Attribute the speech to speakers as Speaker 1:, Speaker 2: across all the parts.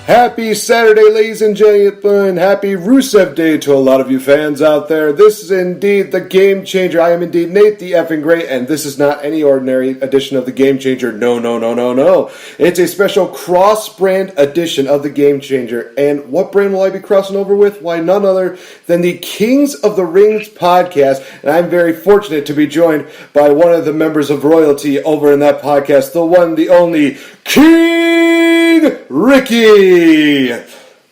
Speaker 1: Happy Saturday, ladies and gentlemen. Happy Rusev Day to a lot of you fans out there. This is indeed the Game Changer. I am indeed Nate the effing Great, and this is not any ordinary edition of the Game Changer. No. It's a special cross-brand edition of the Game Changer. And what brand will I be crossing over with? Why, none other than the Kings of the Rings podcast. And I'm very fortunate to be joined by one of the members of royalty over in that podcast, the one, the only, King Ricky.
Speaker 2: You know,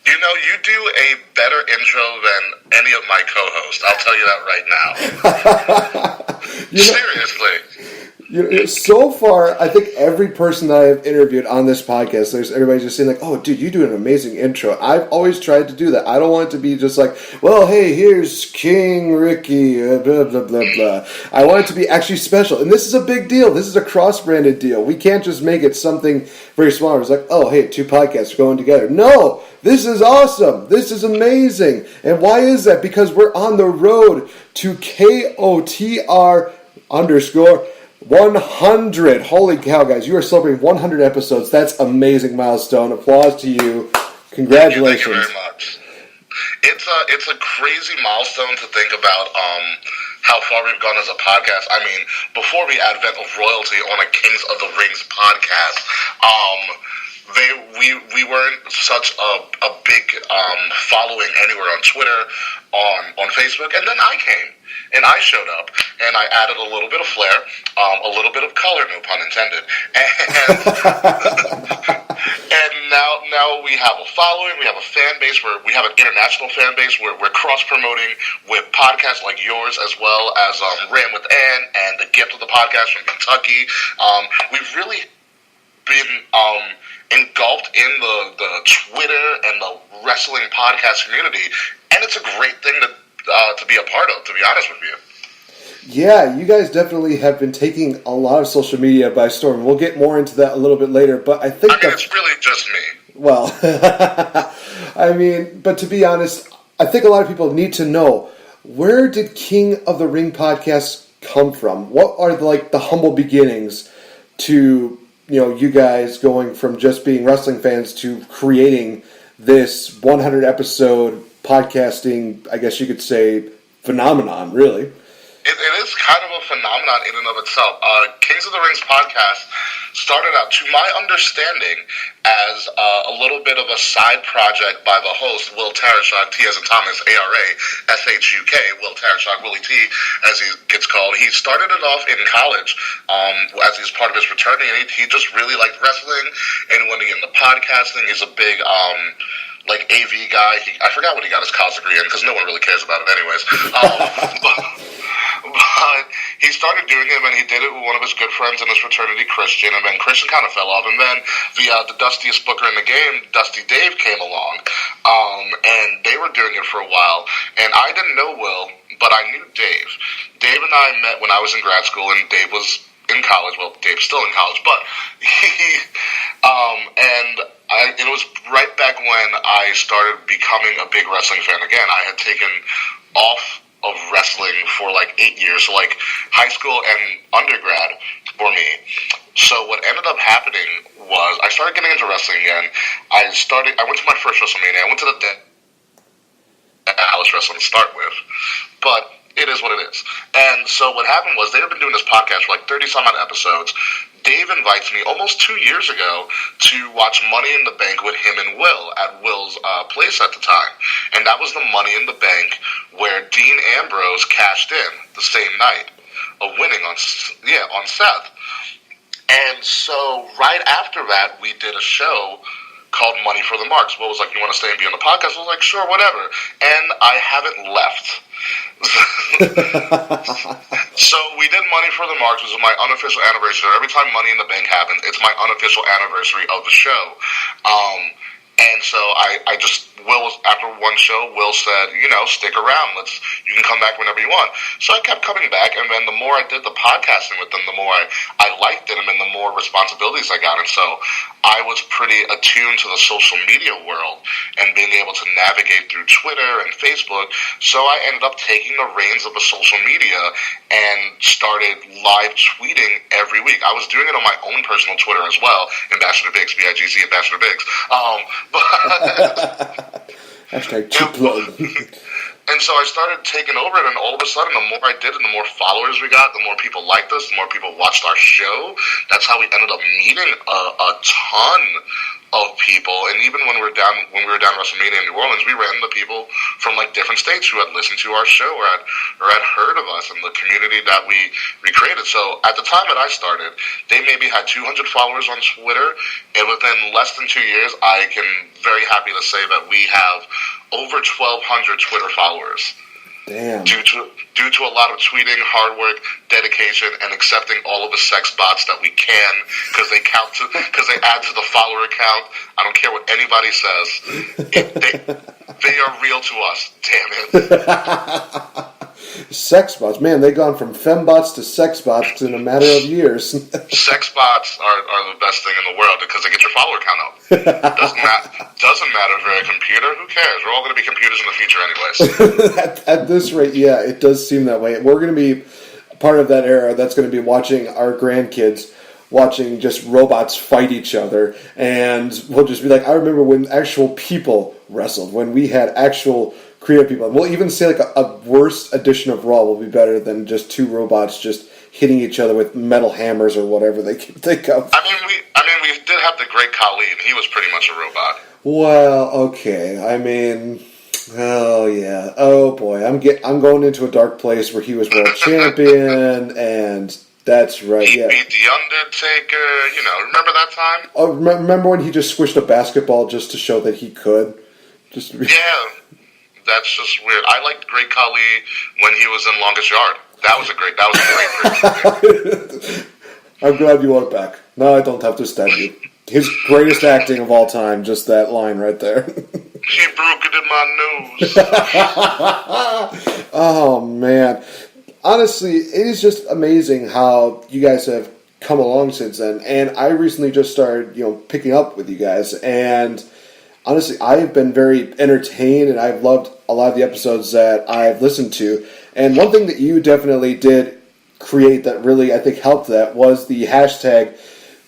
Speaker 2: you do a better intro than any of my co-hosts. I'll tell you that right now. Seriously.
Speaker 1: So far, I think every person that I have interviewed on this podcast, everybody's just saying like, "Oh, dude, you do an amazing intro." I've always tried to do that. I don't want it to be just like, "Well, hey, here's King Ricky," blah blah blah blah. I want it to be actually special, and this is a big deal. This is a cross-branded deal. We can't just make it something very small. It's like, "Oh, hey, two podcasts going together." No, this is awesome. This is amazing. And why is that? Because we're on the road to KOTR_100. Holy cow, guys. You are celebrating 100 episodes. That's amazing milestone. Applause to you. Congratulations.
Speaker 2: Thank you very much. It's a crazy milestone to think about how far we've gone as a podcast. I mean, before the advent of royalty on a Kings of the Rings podcast, we weren't such a big following anywhere on Twitter, on Facebook, and then I came. And I showed up, and I added a little bit of flair, a little bit of color, no pun intended. And now we have a following, we have a fan base, we have an international fan base. We're cross-promoting with podcasts like yours, as well as Ran with Ann and the Gift of the Podcast from Kentucky. We've really been engulfed in the Twitter and the wrestling podcast community, and it's a great thing to be a part of, to be honest with you.
Speaker 1: Yeah, you guys definitely have been taking a lot of social media by storm. We'll get more into that a little bit later, but I think
Speaker 2: it's really just me.
Speaker 1: Well, I mean, but to be honest, I think a lot of people need to know, where did King of the Ring podcast come from? What are the humble beginnings to, you guys going from just being wrestling fans to creating this 100 episode podcasting, I guess you could say, phenomenon, really?
Speaker 2: It is kind of a phenomenon in and of itself. Kings of the Rings podcast started out, to my understanding, as a little bit of a side project by the host, Will Tarashuk, T as in Thomas, A-R-A-S-H-U-K, Will Tarashuk, Willie T, as he gets called. He started it off in college as he's part of his fraternity, and he just really liked wrestling, and when he into podcasting, he's a big AV guy. I forgot what he got his college degree in, because no one really cares about it anyways. But he started doing it, and he did it with one of his good friends in his fraternity, Christian, and then Christian kind of fell off, and then the dustiest booker in the game, Dusty Dave, came along, and they were doing it for a while, and I didn't know Will, but I knew Dave. Dave and I met when I was in grad school, and Dave was in college. Well, Dave's still in college, but it was right back when I started becoming a big wrestling fan again. I had taken off of wrestling for 8 years, so high school and undergrad for me. So what ended up happening was I started getting into wrestling again. I went to my first WrestleMania. I went to the Dallas Wrestling to start with, but it is what it is. And so what happened was, they had been doing this podcast for 30-some-odd episodes. Dave invites me almost 2 years ago to watch Money in the Bank with him and Will at Will's place at the time. And that was the Money in the Bank where Dean Ambrose cashed in the same night of winning on Seth. And so right after that, we did a show called Money for the Marks. Will was like, "You want to stay and be on the podcast?" I was like, "Sure, whatever." And I haven't left. So we did Money for the Marks, which was my unofficial anniversary. Every time Money in the Bank happens, it's my unofficial anniversary of the show. And so Will was, after one show, Will said, stick around. You can come back whenever you want. So I kept coming back, and then the more I did the podcasting with them, the more I liked it, and then the more responsibilities I got. And so I was pretty attuned to the social media world and being able to navigate through Twitter and Facebook. So I ended up taking the reins of the social media and started live tweeting every week. I was doing it on my own personal Twitter as well, Ambassador Biggs, BIGZ, Ambassador Biggs.
Speaker 1: Hashtag cheap plug.
Speaker 2: And so I started taking over it, and all of a sudden, the more I did it, the more followers we got, the more people liked us, the more people watched our show. That's how we ended up meeting a ton of people. And even when we were down WrestleMania in New Orleans, we ran into people from like different states who had listened to our show or had heard of us and the community that we created. So at the time that I started, they maybe had 200 followers on Twitter, and within less than 2 years, I can very happy to say that we have over 1,200 Twitter followers.
Speaker 1: Damn.
Speaker 2: Due to a lot of tweeting, hard work, dedication, and accepting all of the sex bots that we can, because they add to the follower count. I don't care what anybody says. They are real to us. Damn it.
Speaker 1: Sex bots, man, they've gone from fembots to sex bots in a matter of years.
Speaker 2: Sex bots are the best thing in the world because they get your follower count up. Doesn't matter if you're a computer. Who cares? We're all going to be computers in the future anyways.
Speaker 1: At this rate, yeah, it does seem that way. We're going to be part of that era that's going to be watching our grandkids watching just robots fight each other, and we'll just be like, I remember when actual people wrestled, when we had actual creative people. We'll even say like a worse edition of Raw will be better than just two robots just hitting each other with metal hammers or whatever they can think of.
Speaker 2: I mean, we did have the great Khali, and he was pretty much a robot.
Speaker 1: Well, okay. I mean, oh yeah, oh boy, I'm going into a dark place where he was world champion, and that's right.
Speaker 2: He
Speaker 1: yeah,
Speaker 2: beat the Undertaker. Remember that time?
Speaker 1: Oh, remember when he just squished a basketball just to show that he could?
Speaker 2: Yeah. That's just weird. I liked Great Khali when he was in Longest Yard. That was a great.
Speaker 1: I'm glad you want it back. Now I don't have to stab you. His greatest acting of all time, just that line right there.
Speaker 2: He broke it in my nose.
Speaker 1: Oh man, honestly, it is just amazing how you guys have come along since then. And I recently just started, picking up with you guys, and honestly, I have been very entertained, and I've loved a lot of the episodes that I've listened to. And one thing that you definitely did create that really, I think, helped that was the hashtag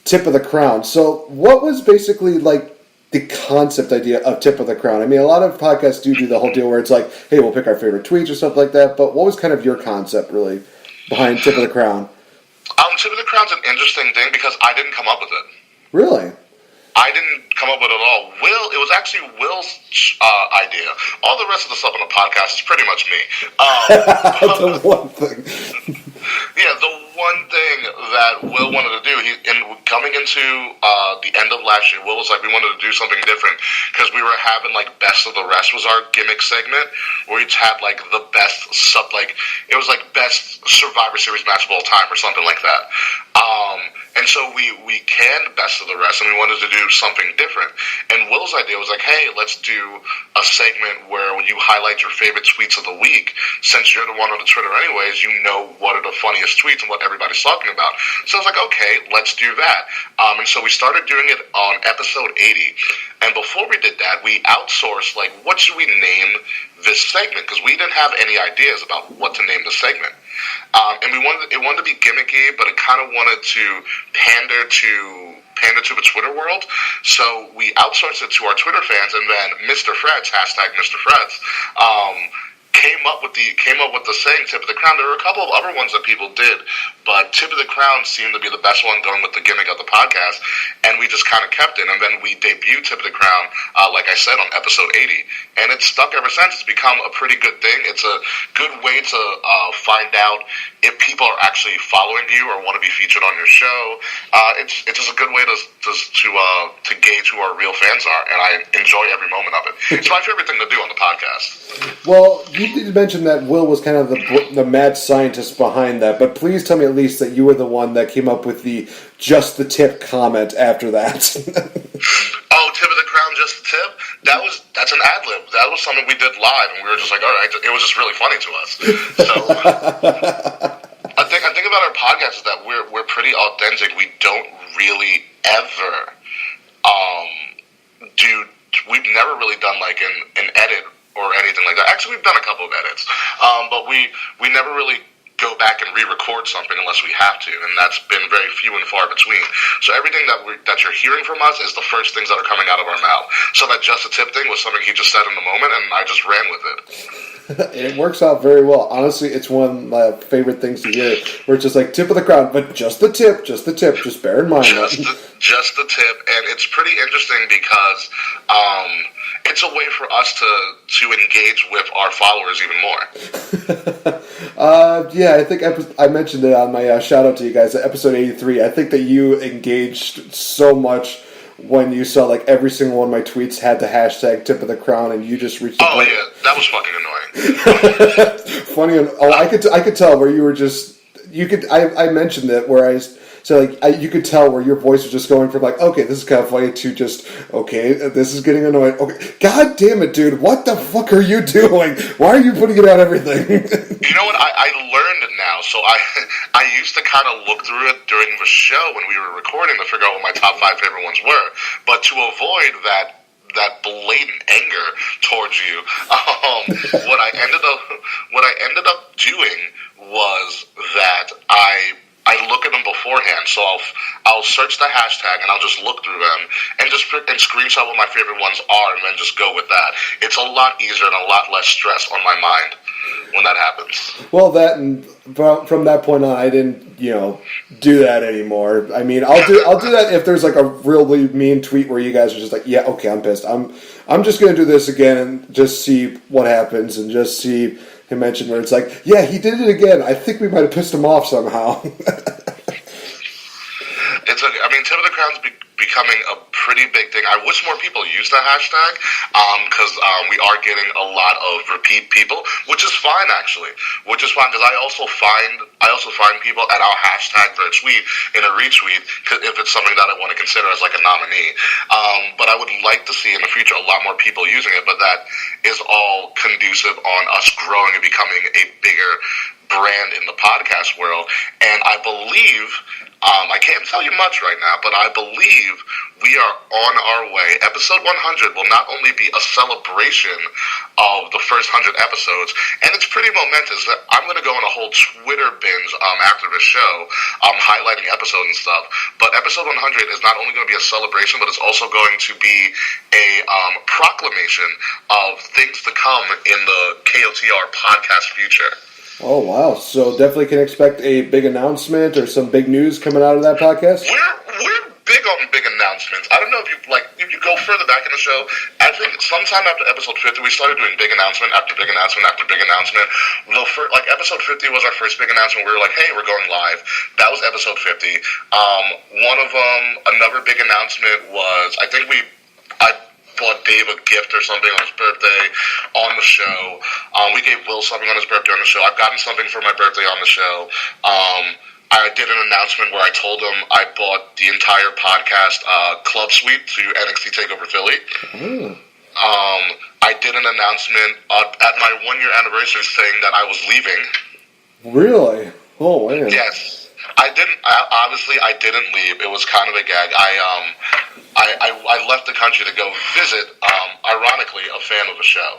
Speaker 1: Tip of the Crown. So what was basically like the concept idea of Tip of the Crown? I mean, a lot of podcasts do the whole deal where it's like, hey, we'll pick our favorite tweets or stuff like that. But what was kind of your concept, really, behind Tip of the Crown?
Speaker 2: Tip of the Crown's an interesting thing because I didn't come up with it.
Speaker 1: Really?
Speaker 2: I didn't come up with it at all. It was actually Will's idea. All the rest of the stuff on the podcast is pretty much me.
Speaker 1: The one thing.
Speaker 2: Yeah, the one thing that Will wanted to do, coming into the end of last year, Will was like, we wanted to do something different because we were having like Best of the Rest was our gimmick segment where we had like the best it was like best Survivor Series match of all time or something like that. And so we canned Best of the Rest, and we wanted to do something different. And Will's idea was like, hey, let's do a segment where when you highlight your favorite tweets of the week, since you're the one on the Twitter anyways, you know what are the funniest tweets and what everybody's talking about. So I was like, okay, let's do that. And so we started doing it on episode 80. And before we did that, we outsourced, like, what should we name this segment? Because we didn't have any ideas about what to name the segment. And it wanted to be gimmicky, but it kind of wanted to pander to the Twitter world. So we outsourced it to our Twitter fans, and then Mr. Freds, hashtag Mr. Freds, came up with the saying Tip of the Crown. There were a couple of other ones that people did, but Tip of the Crown seemed to be the best one going with the gimmick of the podcast, and we just kind of kept it. And then we debuted Tip of the Crown, like I said, on episode 80, and it's stuck ever since. It's become a pretty good thing. It's a good way to find out if people are actually following you or want to be featured on your show. It's just a good way to gauge who our real fans are, and I enjoy every moment of it. It's my favorite thing to do on the podcast.
Speaker 1: Well, you did mention that Will was kind of the mad scientist behind that, but please tell me at least that you were the one that came up with the just the tip comment after that.
Speaker 2: Oh, Tip of the Crown, just the tip? That's an ad-lib. That was something we did live, and we were just like, all right, it was just really funny to us. So I think about our podcast is that we're pretty authentic. We don't really ever we've never really done like an edit or anything like that. Actually, we've done a couple of edits, but we never really go back and re-record something unless we have to, and that's been very few and far between. So everything that you're hearing from us is the first things that are coming out of our mouth. So that just a tip thing was something he just said in the moment, and I just ran with it.
Speaker 1: It works out very well. Honestly, it's one of my favorite things to hear, where it's just like tip of the crown, but just the tip, just bear in mind.
Speaker 2: Just the tip, and it's pretty interesting because it's a way for us to engage with our followers even more.
Speaker 1: Yeah, I think I mentioned it on my shout out to you guys, episode 83. I think that you engaged so much when you saw like every single one of my tweets had the hashtag tip of the crown, and you just reached the point.
Speaker 2: Yeah, that was fucking annoying.
Speaker 1: Funny, I could tell where you were just, I mentioned it where I said like, you could tell where your voice was just going from like, okay, this is kind of funny, to just, okay, this is getting annoying. Okay, god damn it, dude, what the fuck are you doing? Why are you putting it on everything?
Speaker 2: You know what, I learned it now, so I used to kind of look through it during the show when we were recording to figure out what my top 5 favorite ones were, but to avoid that blatant anger towards you, what I ended up doing was that I look at them beforehand, so I'll search the hashtag and I'll just look through them and screenshot what my favorite ones are and then just go with that. It's a lot easier and a lot less stress on my mind when that happens.
Speaker 1: Well, and from that point on, I didn't, do that anymore. I mean, I'll do that if there's like a really mean tweet where you guys are just like, yeah, okay, I'm pissed. I'm just gonna do this again and just see what happens and just see him mention where it's like, yeah, he did it again. I think we might have pissed him off somehow.
Speaker 2: Tip of the Crown's becoming a pretty big thing. I wish more people use that hashtag because we are getting a lot of repeat people, which is fine actually. Which is fine because I also find people at our hashtag for a tweet in a retweet if it's something that I want to consider as like a nominee. But I would like to see in the future a lot more people using it. But that is all conducive on us growing and becoming a bigger brand in the podcast world. And I believe, I can't tell you much right now, but I believe we are on our way. Episode 100 will not only be a celebration of the first 100 episodes, and it's pretty momentous. I'm going to go on a whole Twitter binge after this show, highlighting episodes and stuff. But episode 100 is not only going to be a celebration, but it's also going to be a proclamation of things to come in the KOTR podcast future.
Speaker 1: Oh, wow. So definitely can expect a big announcement or some big news coming out of that podcast?
Speaker 2: We're big on big announcements. I don't know if you go further back in the show, I think sometime after episode 50, we started doing big announcement after big announcement after big announcement. Episode 50 was our first big announcement. We were like, hey, we're going live. That was episode 50. One of them, another big announcement was, I bought Dave a gift or something on his birthday on the show. We gave Will something on his birthday on the show. I've gotten something for my birthday on the show. I did an announcement where I told him I bought the entire podcast club suite to NXT TakeOver Philly. Mm. I did an announcement at my 1-year anniversary saying that I was leaving.
Speaker 1: Really? Oh, man.
Speaker 2: Yes. I didn't leave. It was kind of a gag. I left the country to go visit, ironically, a fan of the show,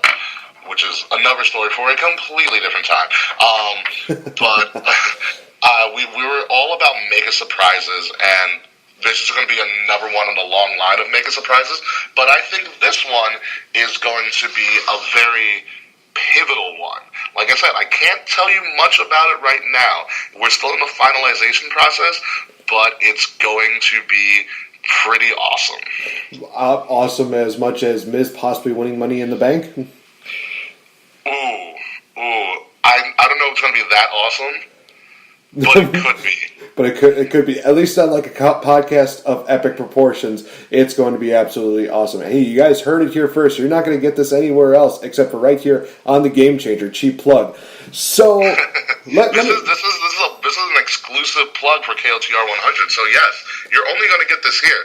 Speaker 2: which is another story for a completely different time. But we were all about mega surprises, and this is going to be another one in the long line of mega surprises. But I think this one is going to be a very pivotal one. Like I said, I can't tell you much about it right now. We're still in the finalization process, but it's going to be pretty awesome.
Speaker 1: Awesome as much as Miz possibly winning Money in the Bank?
Speaker 2: Ooh. I don't know if it's going to be that awesome, but it could be.
Speaker 1: But it could be. At least on like a podcast of epic proportions, it's going to be absolutely awesome. Hey, you guys heard it here first. You're not going to get this anywhere else except for right here on the Game Changer. Cheap plug. So
Speaker 2: this is an exclusive plug for KLTR 100. So yes, you're only going to get this here.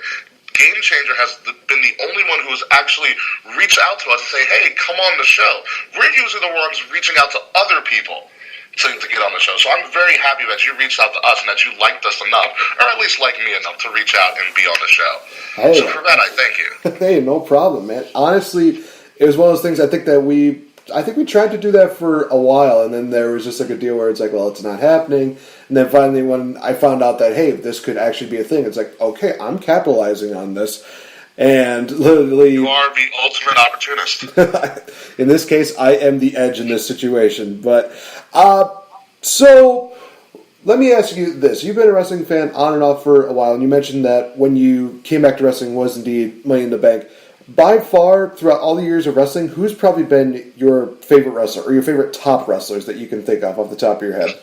Speaker 2: Game Changer has been the only one who has actually reached out to us and say, hey, come on the show. We're usually the ones reaching out to other people to get on the show. So I'm very happy that you reached out to us and that you liked us enough, or at least like me enough, to reach out and be on the show. Hey. So for that, I thank you.
Speaker 1: Hey, no problem, man. Honestly, it was one of those things I think that we I think we tried to do that for a while, and then there was just like a deal where it's like, well, it's not happening. And then finally, when I found out that, hey, this could actually be a thing, it's like, okay, I'm capitalizing on this. And literally...
Speaker 2: You are the ultimate opportunist.
Speaker 1: In this case, I am the edge in this situation. But, so, let me ask you this. You've been a wrestling fan on and off for a while, and you mentioned that when you came back to wrestling was indeed Money in the Bank. By far, throughout all the years of wrestling, who's probably been your favorite wrestler, or your favorite top wrestlers that you can think of off the top of your head?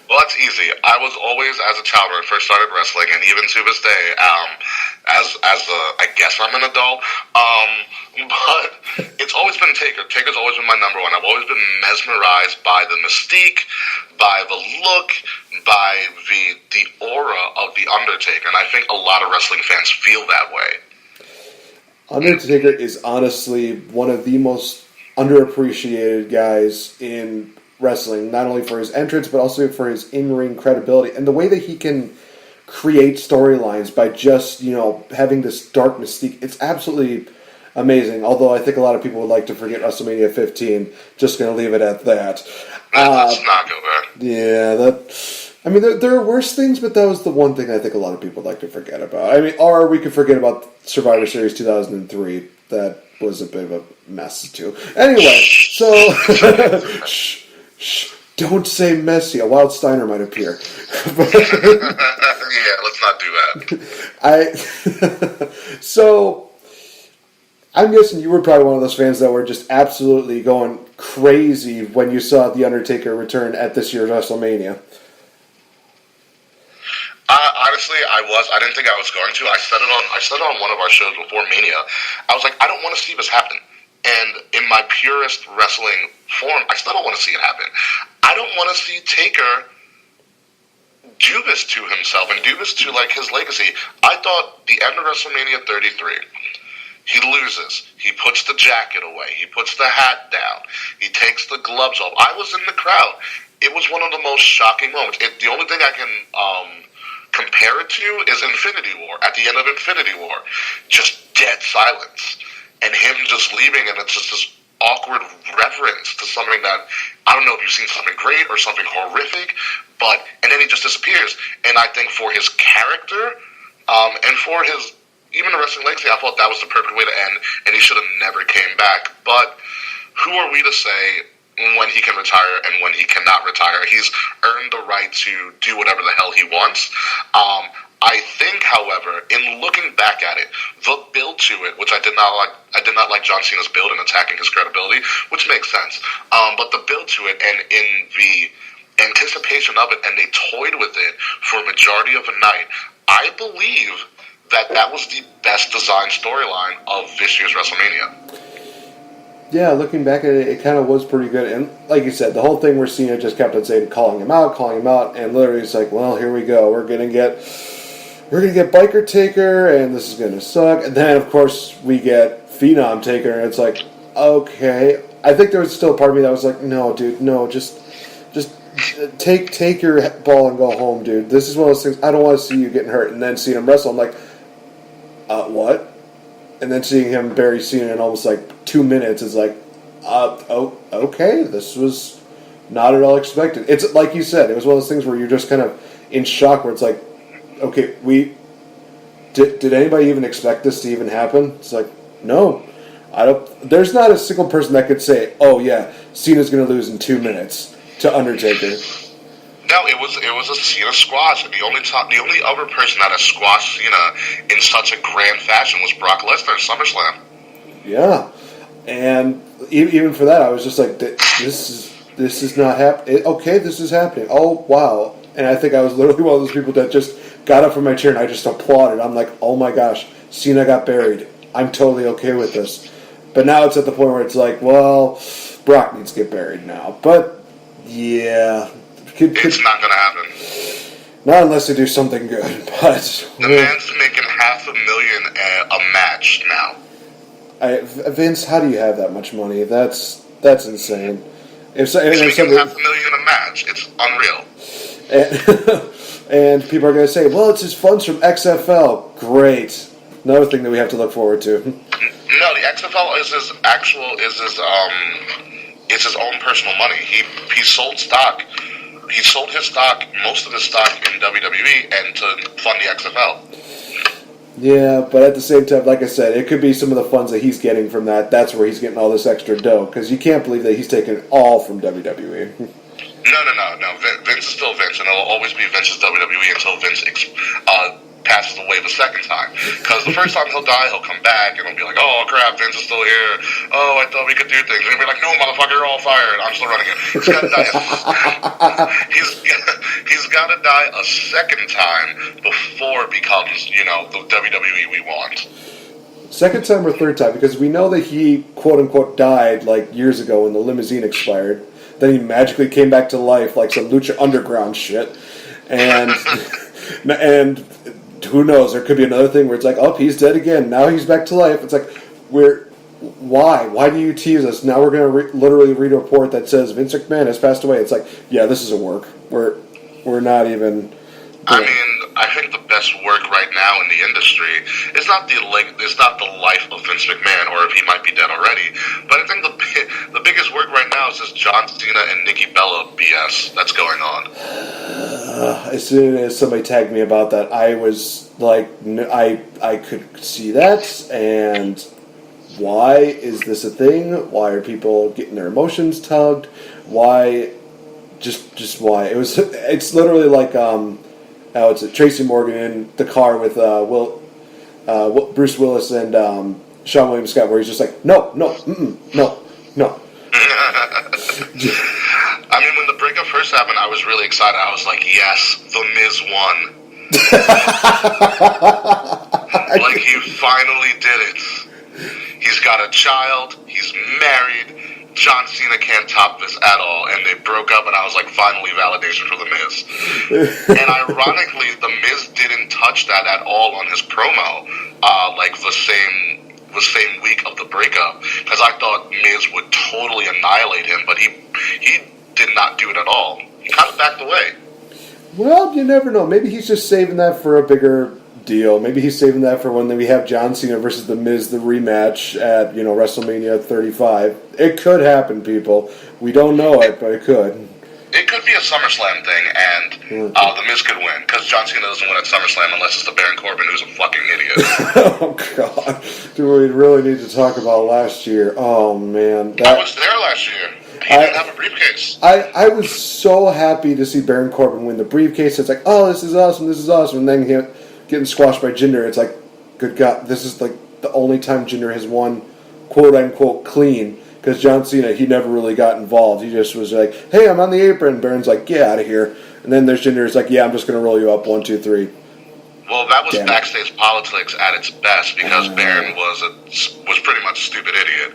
Speaker 2: Well, that's easy. I was always, as a child, when I first started wrestling, and even to this day, I guess I'm an adult, but it's always been Taker. Taker's always been my number one. I've always been mesmerized by the mystique, by the look, by the aura of The Undertaker, and I think a lot of wrestling fans feel that way.
Speaker 1: Undertaker is honestly one of the most underappreciated guys in wrestling, not only for his entrance, but also for his in-ring credibility, and the way that he can create storylines by just, having this dark mystique. It's absolutely amazing, although I think a lot of people would like to forget WrestleMania 15. Just going to leave it at that.
Speaker 2: Let's not go there.
Speaker 1: Yeah, there are worse things, but that was the one thing I think a lot of people would like to forget about. Or we could forget about Survivor Series 2003. That was a bit of a mess, too. Anyway, so... Shh, don't say messy. A Wild Steiner might appear.
Speaker 2: Yeah, let's not do that.
Speaker 1: So, I'm guessing you were probably one of those fans that were just absolutely going crazy when you saw The Undertaker return at this year's WrestleMania.
Speaker 2: Honestly, I was. I didn't think I was going to. I said it on one of our shows before Mania. I was like, I don't want to see this happen. And in my purest wrestling form, I still don't want to see it happen. I don't want to see Taker do this to himself and do this to, his legacy. I thought the end of WrestleMania 33, he loses. He puts the jacket away. He puts the hat down. He takes the gloves off. I was in the crowd. It was one of the most shocking moments. The only thing I can compare it to is Infinity War. At the end of Infinity War, just dead silence. And him just leaving, and it's just this awkward reverence to something that, I don't know if you've seen something great or something horrific, and then he just disappears. And I think for his character, and for his, even the wrestling legacy, I thought that was the perfect way to end, and he should have never came back. But who are we to say when he can retire and when he cannot retire? He's earned the right to do whatever the hell he wants. I think, however, in looking back at it, the build to it, which I did not like John Cena's build in attacking his credibility, which makes sense. But the build to it, and in the anticipation of it, and they toyed with it for a majority of the night, I believe that was the best designed storyline of this year's WrestleMania.
Speaker 1: Yeah, looking back at it, it kind of was pretty good. And like you said, the whole thing where Cena just kept on saying, calling him out, and literally it's like, well, here we go. We're gonna get Biker Taker, and this is gonna suck. And then, of course, we get Phenom Taker, and it's like, okay. I think there was still a part of me that was like, no, dude, no, just take your ball and go home, dude. This is one of those things, I don't want to see you getting hurt. And then seeing him wrestle, I'm like, what? And then seeing him bury Cena in almost 2 minutes is like, okay, this was not at all expected. It's like you said, it was one of those things where you're just kind of in shock, where it's like, okay, did anybody even expect this to even happen? It's like, no, I don't. There's not a single person that could say, oh yeah, Cena's going to lose in 2 minutes to Undertaker.
Speaker 2: No, it was a Cena squash, and the only other person that has squashed Cena in such a grand fashion was Brock Lesnar at SummerSlam.
Speaker 1: Yeah, and even for that, I was just like, this is not happening. Okay, this is happening. Oh wow! And I think I was literally one of those people that just got up from my chair and I just applauded. I'm like, oh my gosh, Cena got buried. I'm totally okay with this. But now it's at the point where it's like, well, Brock needs to get buried now. But yeah.
Speaker 2: It's not going to happen.
Speaker 1: Not unless they do something good. But
Speaker 2: the man's making $500,000 a match now.
Speaker 1: Vince, how do you have that much money? That's insane.
Speaker 2: He's making $500,000 a match. It's unreal.
Speaker 1: And people are going to say, well, it's his funds from XFL. Great. Another thing that we have to look forward to.
Speaker 2: No, the XFL is it's his own personal money. He sold stock. He sold his stock, most of his stock in WWE, and to fund the XFL.
Speaker 1: Yeah, but at the same time, like I said, it could be some of the funds that he's getting from that. That's where he's getting all this extra dough, because you can't believe that he's taking it all from WWE.
Speaker 2: No. Vince is still Vince, and it'll always be Vince's WWE until Vince passes away the second time. Because the first time he'll die, he'll come back, and he'll be like, oh, crap, Vince is still here. Oh, I thought we could do things. And he'll be like, no, motherfucker, you're all fired. I'm still running it. He's got to die. He's got to die a second time before it becomes, the WWE we want.
Speaker 1: Second time or third time, because we know that he, quote-unquote, died, years ago when the limousine expired. Then he magically came back to life like some Lucha Underground shit. And who knows, there could be another thing where it's like, oh, he's dead again. Now he's back to life. It's like, why? Why do you tease us? Now we're going to literally read a report that says Vince McMahon has passed away. It's like, yeah, this is a work. We're not even...
Speaker 2: I mean, I think the best work right now in the industry is not the life of Vince McMahon, or if he might be dead already. But I think the biggest work right now is this John Cena and Nikki Bella BS that's going on.
Speaker 1: As soon as somebody tagged me about that, I was like, I could see that, and why is this a thing? Why are people getting their emotions tugged? Why? Just why? It's literally like it's Tracy Morgan in the car with Bruce Willis and Sean William Scott, where he's just like, no.
Speaker 2: I mean, when the breakup first happened, I was really excited. I was like, yes, The Miz won. Like, he finally did it. He's got a child. He's married. John Cena can't top this at all. And they broke up, and I was like, finally validation for The Miz. And ironically, The Miz didn't touch that at all on his promo, the same week of the breakup, because I thought Miz would totally annihilate him, but he did not do it at all. He kind of backed away.
Speaker 1: Well, you never know. Maybe he's just saving that for a bigger deal. Maybe he's saving that for when we have John Cena versus The Miz, the rematch at WrestleMania 35. It could happen, people. We don't know it, but it could.
Speaker 2: It could be a SummerSlam thing, and The Miz could win, because John Cena doesn't win at SummerSlam unless it's the Baron Corbin, who's a fucking idiot.
Speaker 1: Oh, God. Do we really need to talk about last year? Oh, man.
Speaker 2: I was there last year. He didn't have a briefcase.
Speaker 1: I was so happy to see Baron Corbin win the briefcase. It's like, oh, this is awesome. And then getting squashed by Jinder, it's like, good God, this is like the only time Jinder has won, quote-unquote, clean. Because John Cena, he never really got involved. He just was like, hey, I'm on the apron. Baron's like, get out of here. And then there's Jinder, it's like, yeah, I'm just going to roll you up, 1, 2, 3.
Speaker 2: Well, that was backstage politics at its best, because Baron was pretty much a stupid idiot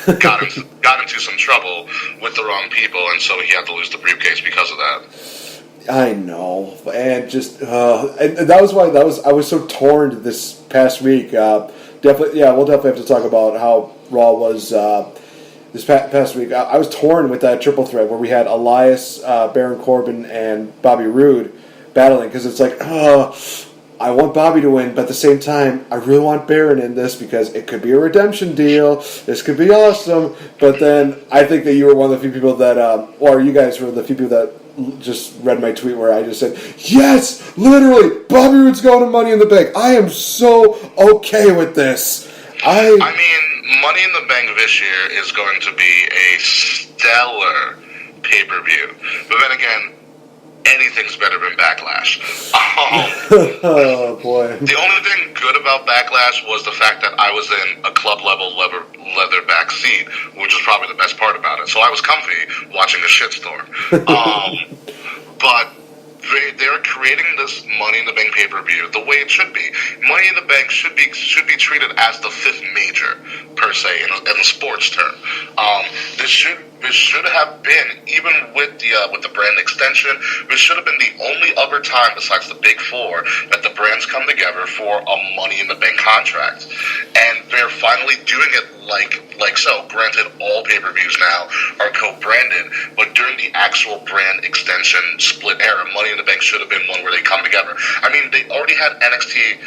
Speaker 2: and got into some trouble with the wrong people, and so he had to lose the briefcase because of that.
Speaker 1: I know, and just and that was why I was so torn this past week. We'll definitely have to talk about how Raw was this past week. I was torn with that triple threat where we had Elias, Baron Corbin, and Bobby Roode battling, because it's like, I want Bobby to win, but at the same time, I really want Baron in this because it could be a redemption deal. This could be awesome. But then I think that you were one of the few people that, or you guys were the few people that just read my tweet where I just said, yes, literally, Bobby Roode's going to Money in the Bank. I am so okay with this.
Speaker 2: I mean, Money in the Bank this year is going to be a stellar pay-per-view. But then again, anything's better than Backlash.
Speaker 1: Oh, boy.
Speaker 2: The only thing good about Backlash was the fact that I was in a club-level leather back seat, which was probably the best part about it. So I was comfy watching a shitstorm. But they're creating this Money in the Bank pay-per-view the way it should be. Money in the Bank should be treated as the fifth major, per se, in a sports term. This should have been, even with the brand extension, this should have been the only other time besides the Big Four that the brands come together for a Money in the Bank contract. And they're finally doing it like so. Granted, all pay-per-views now are co-branded, but during the actual brand extension split era, Money in the Bank should have been one where they come together. I mean, they already had NXT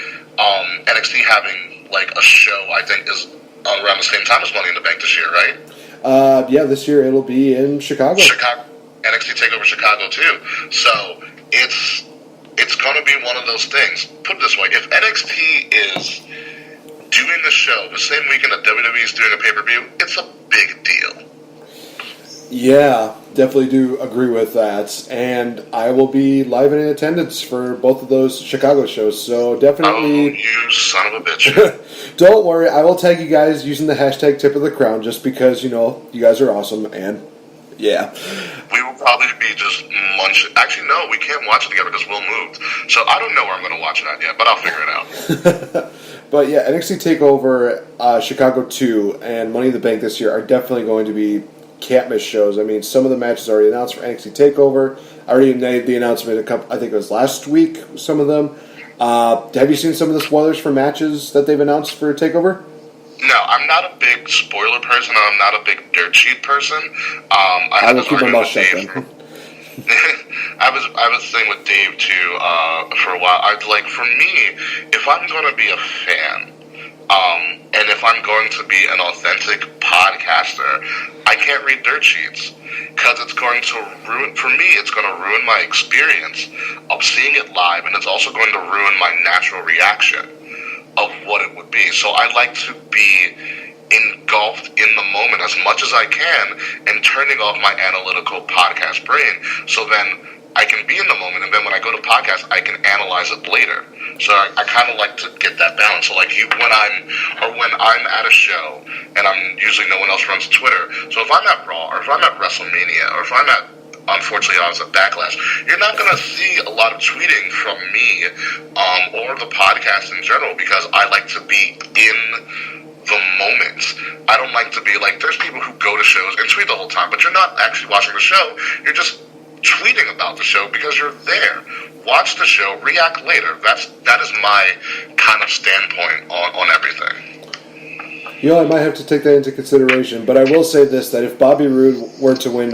Speaker 2: having like a show, I think is around the same time as Money in the Bank this year, right?
Speaker 1: Yeah, this year it'll be in Chicago.
Speaker 2: NXT TakeOver Chicago too. So it's going to be one of those things. Put it this way: if NXT is doing the show the same weekend that WWE is doing a pay-per-view, it's a big deal.
Speaker 1: Yeah, definitely do agree with that. And I will be live and in attendance for both of those Chicago shows. So definitely.
Speaker 2: Oh, you son of a bitch.
Speaker 1: Don't worry, I will tag you guys using the hashtag Tip of the Crown just because, you guys are awesome. And yeah.
Speaker 2: We will probably be just munching. Actually, no, we can't watch it together because Will moved. So I don't know where I'm going to watch it at yet, but I'll figure it out.
Speaker 1: But yeah, NXT TakeOver Chicago 2 and Money in the Bank this year are definitely going to be can't miss shows. I mean, some of the matches are already announced for NXT TakeOver. I already made the announcement I think it was last week, some of them. Have you seen some of the spoilers for matches that they've announced for TakeOver?
Speaker 2: No, I'm not a big spoiler person. I'm not a big dirt sheet person.
Speaker 1: I will keep my mouth shut then.
Speaker 2: I was saying with Dave too for a while. For me, if I'm going to be a fan, and if I'm going to be an authentic podcaster, I can't read dirt sheets because it's going to ruin. For me, it's going to ruin my experience of seeing it live, and it's also going to ruin my natural reaction of what it would be. So I like to be engulfed in the moment as much as I can and turning off my analytical podcast brain so then I can be in the moment, and then when I go to podcast, I can analyze it later. So I kind of like to get that balance. So when I'm at a show, and I'm usually no one else runs Twitter. So if I'm at Raw, or if I'm at WrestleMania, or if I'm at, unfortunately, I was at Backlash, you're not going to see a lot of tweeting from me or the podcast in general because I like to be in the moment. I don't like to be there's people who go to shows and tweet the whole time, but you're not actually watching the show. You're just tweeting about the show because you're there. Watch the show, react later. That is my kind of standpoint on everything.
Speaker 1: I might have to take that into consideration, but I will say this, that if Bobby Roode were to win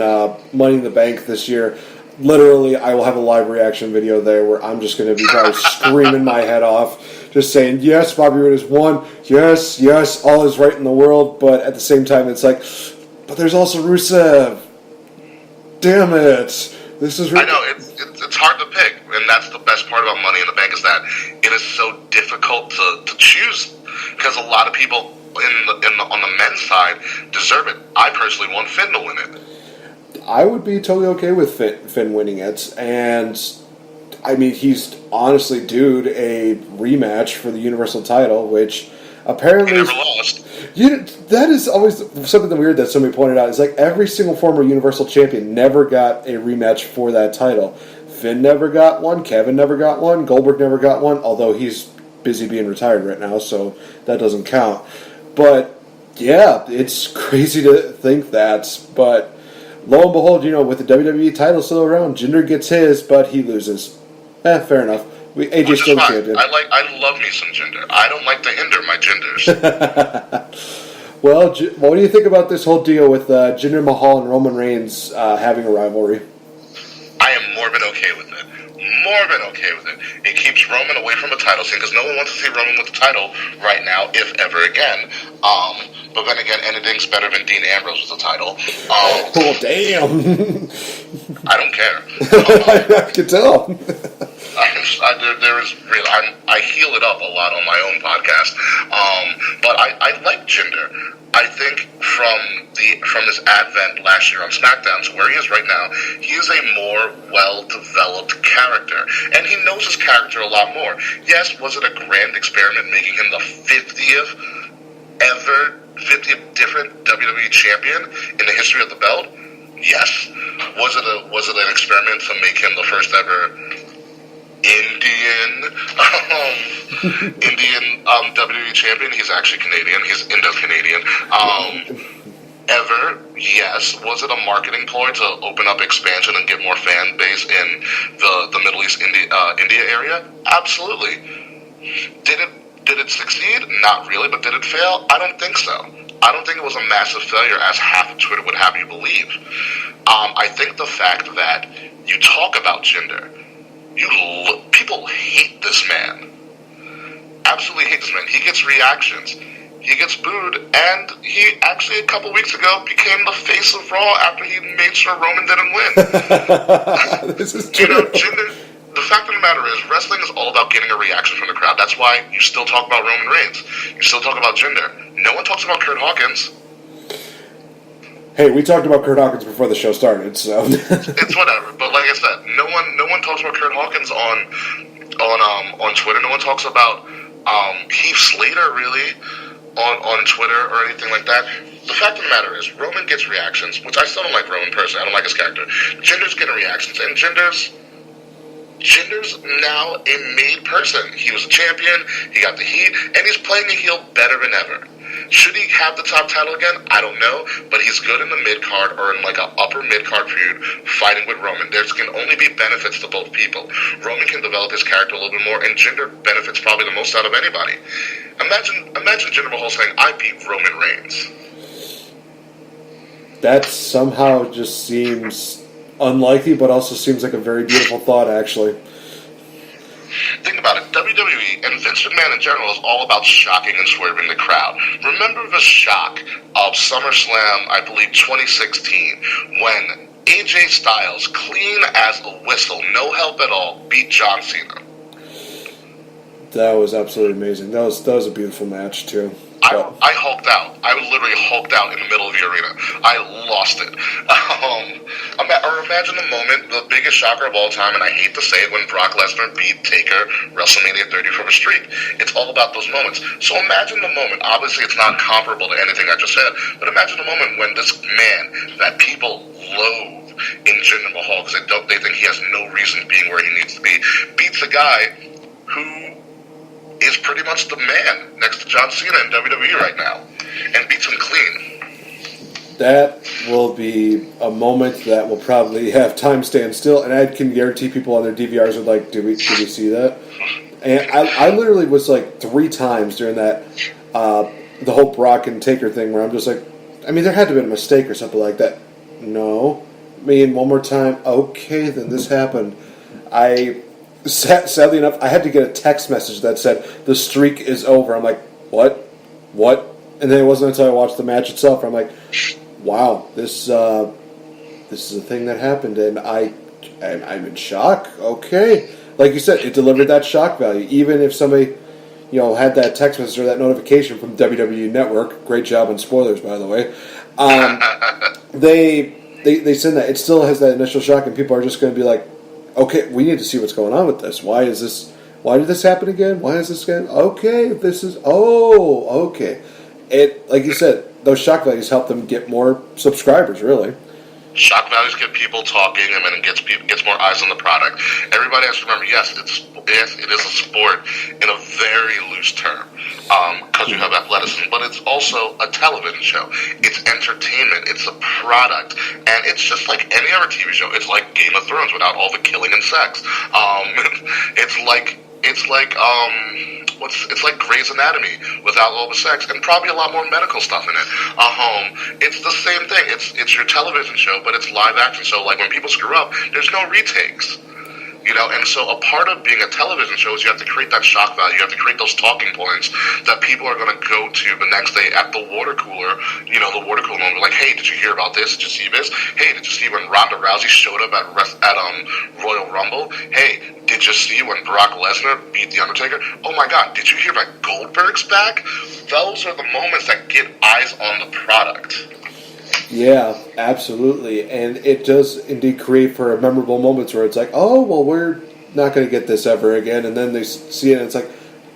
Speaker 1: Money in the Bank this year, literally I will have a live reaction video there where I'm just going to be probably screaming my head off, just saying, yes, Bobby Roode has won, yes, all is right in the world, but at the same time it's but there's also Rusev. Damn it.
Speaker 2: I know, it's hard to pick, and that's the best part about Money in the Bank is that it is so difficult to choose because a lot of people on the men's side deserve it. I personally want Finn to win it.
Speaker 1: I would be totally okay with Finn winning it, and I mean, he's honestly due a rematch for the Universal title, which apparently
Speaker 2: he never lost.
Speaker 1: That is always something weird that somebody pointed out. Is every single former Universal Champion never got a rematch for that title. Finn never got one. Kevin never got one. Goldberg never got one, although he's busy being retired right now, so that doesn't count. But yeah, it's crazy to think that. But lo and behold, with the WWE title still around, Jinder gets his, but he loses. Fair enough. AJ's still the champion.
Speaker 2: I love me some Jinder. I don't like to hinder my Jinders.
Speaker 1: Well, what do you think about this whole deal with Jinder Mahal and Roman Reigns having a rivalry?
Speaker 2: I am more than okay with it. It keeps Roman away from a title scene because no one wants to see Roman with the title right now, if ever again. But then again, anything's better than Dean Ambrose with the title.
Speaker 1: Oh, damn.
Speaker 2: I don't care.
Speaker 1: I can tell.
Speaker 2: There is real. I heal it up a lot on my own podcast, but I like Jinder. I think from his advent last year on SmackDown to where he is right now, he is a more well-developed character, and he knows his character a lot more. Yes, was it a grand experiment making him the 50th different WWE champion in the history of the belt? Yes. Was it an experiment to make him the first ever Indian WWE champion? He's actually Canadian. He's Indo-Canadian. Ever? Yes. Was it a marketing ploy to open up expansion and get more fan base in the Middle East India area? Absolutely. Did it succeed? Not really, but did it fail? I don't think so. I don't think it was a massive failure as half of Twitter would have you believe. I think the fact that you talk about Jinder, people hate this man. Absolutely hate this man. He gets reactions. he gets booed, and he actually a couple weeks ago became the face of Raw after he made sure Roman didn't win.
Speaker 1: This is true.
Speaker 2: The fact of the matter is, wrestling is all about getting a reaction from the crowd. That's why you still talk about Roman Reigns. You still talk about Jinder. No one talks about Kurt Hawkins.
Speaker 1: Hey, we talked about Kurt Hawkins before the show started, so
Speaker 2: it's whatever. But like I said, no one talks about Kurt Hawkins on Twitter. No one talks about Heath Slater really on Twitter or anything like that. The fact of the matter is, Roman gets reactions, which I still don't like Roman personally. I don't like his character. Jinder's getting reactions, and Jinder's now a made person. He was a champion, he got the heat, and he's playing the heel better than ever. Should he have the top title again? I don't know, but he's good in the mid-card or in like an upper mid-card feud fighting with Roman. There can only be benefits to both people. Roman can develop his character a little bit more, and Jinder benefits probably the most out of anybody. Imagine Jinder Mahal saying, I beat Roman Reigns.
Speaker 1: That somehow just seems unlikely, but also seems like a very beautiful thought, actually.
Speaker 2: Think about it. WWE and Vince McMahon in general is all about shocking and swerving the crowd. Remember the shock of SummerSlam, I believe 2016, when AJ Styles, clean as a whistle, no help at all, beat John Cena.
Speaker 1: That was absolutely amazing. That was a beautiful match, too.
Speaker 2: I hulked out. I literally hulked out in the middle of the arena. I lost it. Or imagine the moment, the biggest shocker of all time, and I hate to say it, when Brock Lesnar beat Taker WrestleMania 30 from a streak. It's all about those moments. So imagine the moment. Obviously, it's not comparable to anything I just said, but imagine the moment when this man that people loathe in Jinder Mahal because they think he has no reason being where he needs to be, beats a guy who is pretty much the man next to John Cena in WWE right now, and beats him clean.
Speaker 1: That will be a moment that will probably have time stand still, and I can guarantee people on their DVRs are like, did we see that? And I literally was like 3 times during that, the whole Brock and Taker thing, where I'm just like, I mean, there had to have been a mistake or something like that. No. I mean, one more time, okay, then this happened. Sadly enough, I had to get a text message that said, the streak is over. I'm like, what? And then it wasn't until I watched the match itself where I'm like, wow, this is a thing that happened, and I'm in shock. Okay. Like you said, it delivered that shock value. Even if somebody, had that text message or that notification from WWE Network, great job on spoilers, by the way, they send that. It still has that initial shock, and people are just going to be like, okay, we need to see what's going on with this. Why did this happen again? Why is this again? Okay, okay. It, like you said, those shock values help them get more subscribers, really.
Speaker 2: Shock values get people talking, and then it gets more eyes on the product. Everybody has to remember, yes, it is a sport in a very loose term, because you have athleticism, but it's also a television show. It's entertainment. It's a product, and it's just like any other TV show. It's like Game of Thrones without all the killing and sex. It's like Grey's Anatomy without all the sex, and probably a lot more medical stuff in it. It's the same thing. It's your television show, but it's live action. So like when people screw up, there's no retakes. And so a part of being a television show is you have to create that shock value. You have to create those talking points that people are going to go to the next day at the water cooler, the water cooler moment. Like, hey, did you hear about this? Did you see this? Hey, did you see when Ronda Rousey showed up at Royal Rumble? Hey, did you see when Brock Lesnar beat The Undertaker? Oh my God, did you hear that Goldberg's back? Those are the moments that get eyes on the product.
Speaker 1: Yeah, absolutely. And it does indeed create for memorable moments where it's like, oh, well, we're not going to get this ever again. And then they see it and it's like,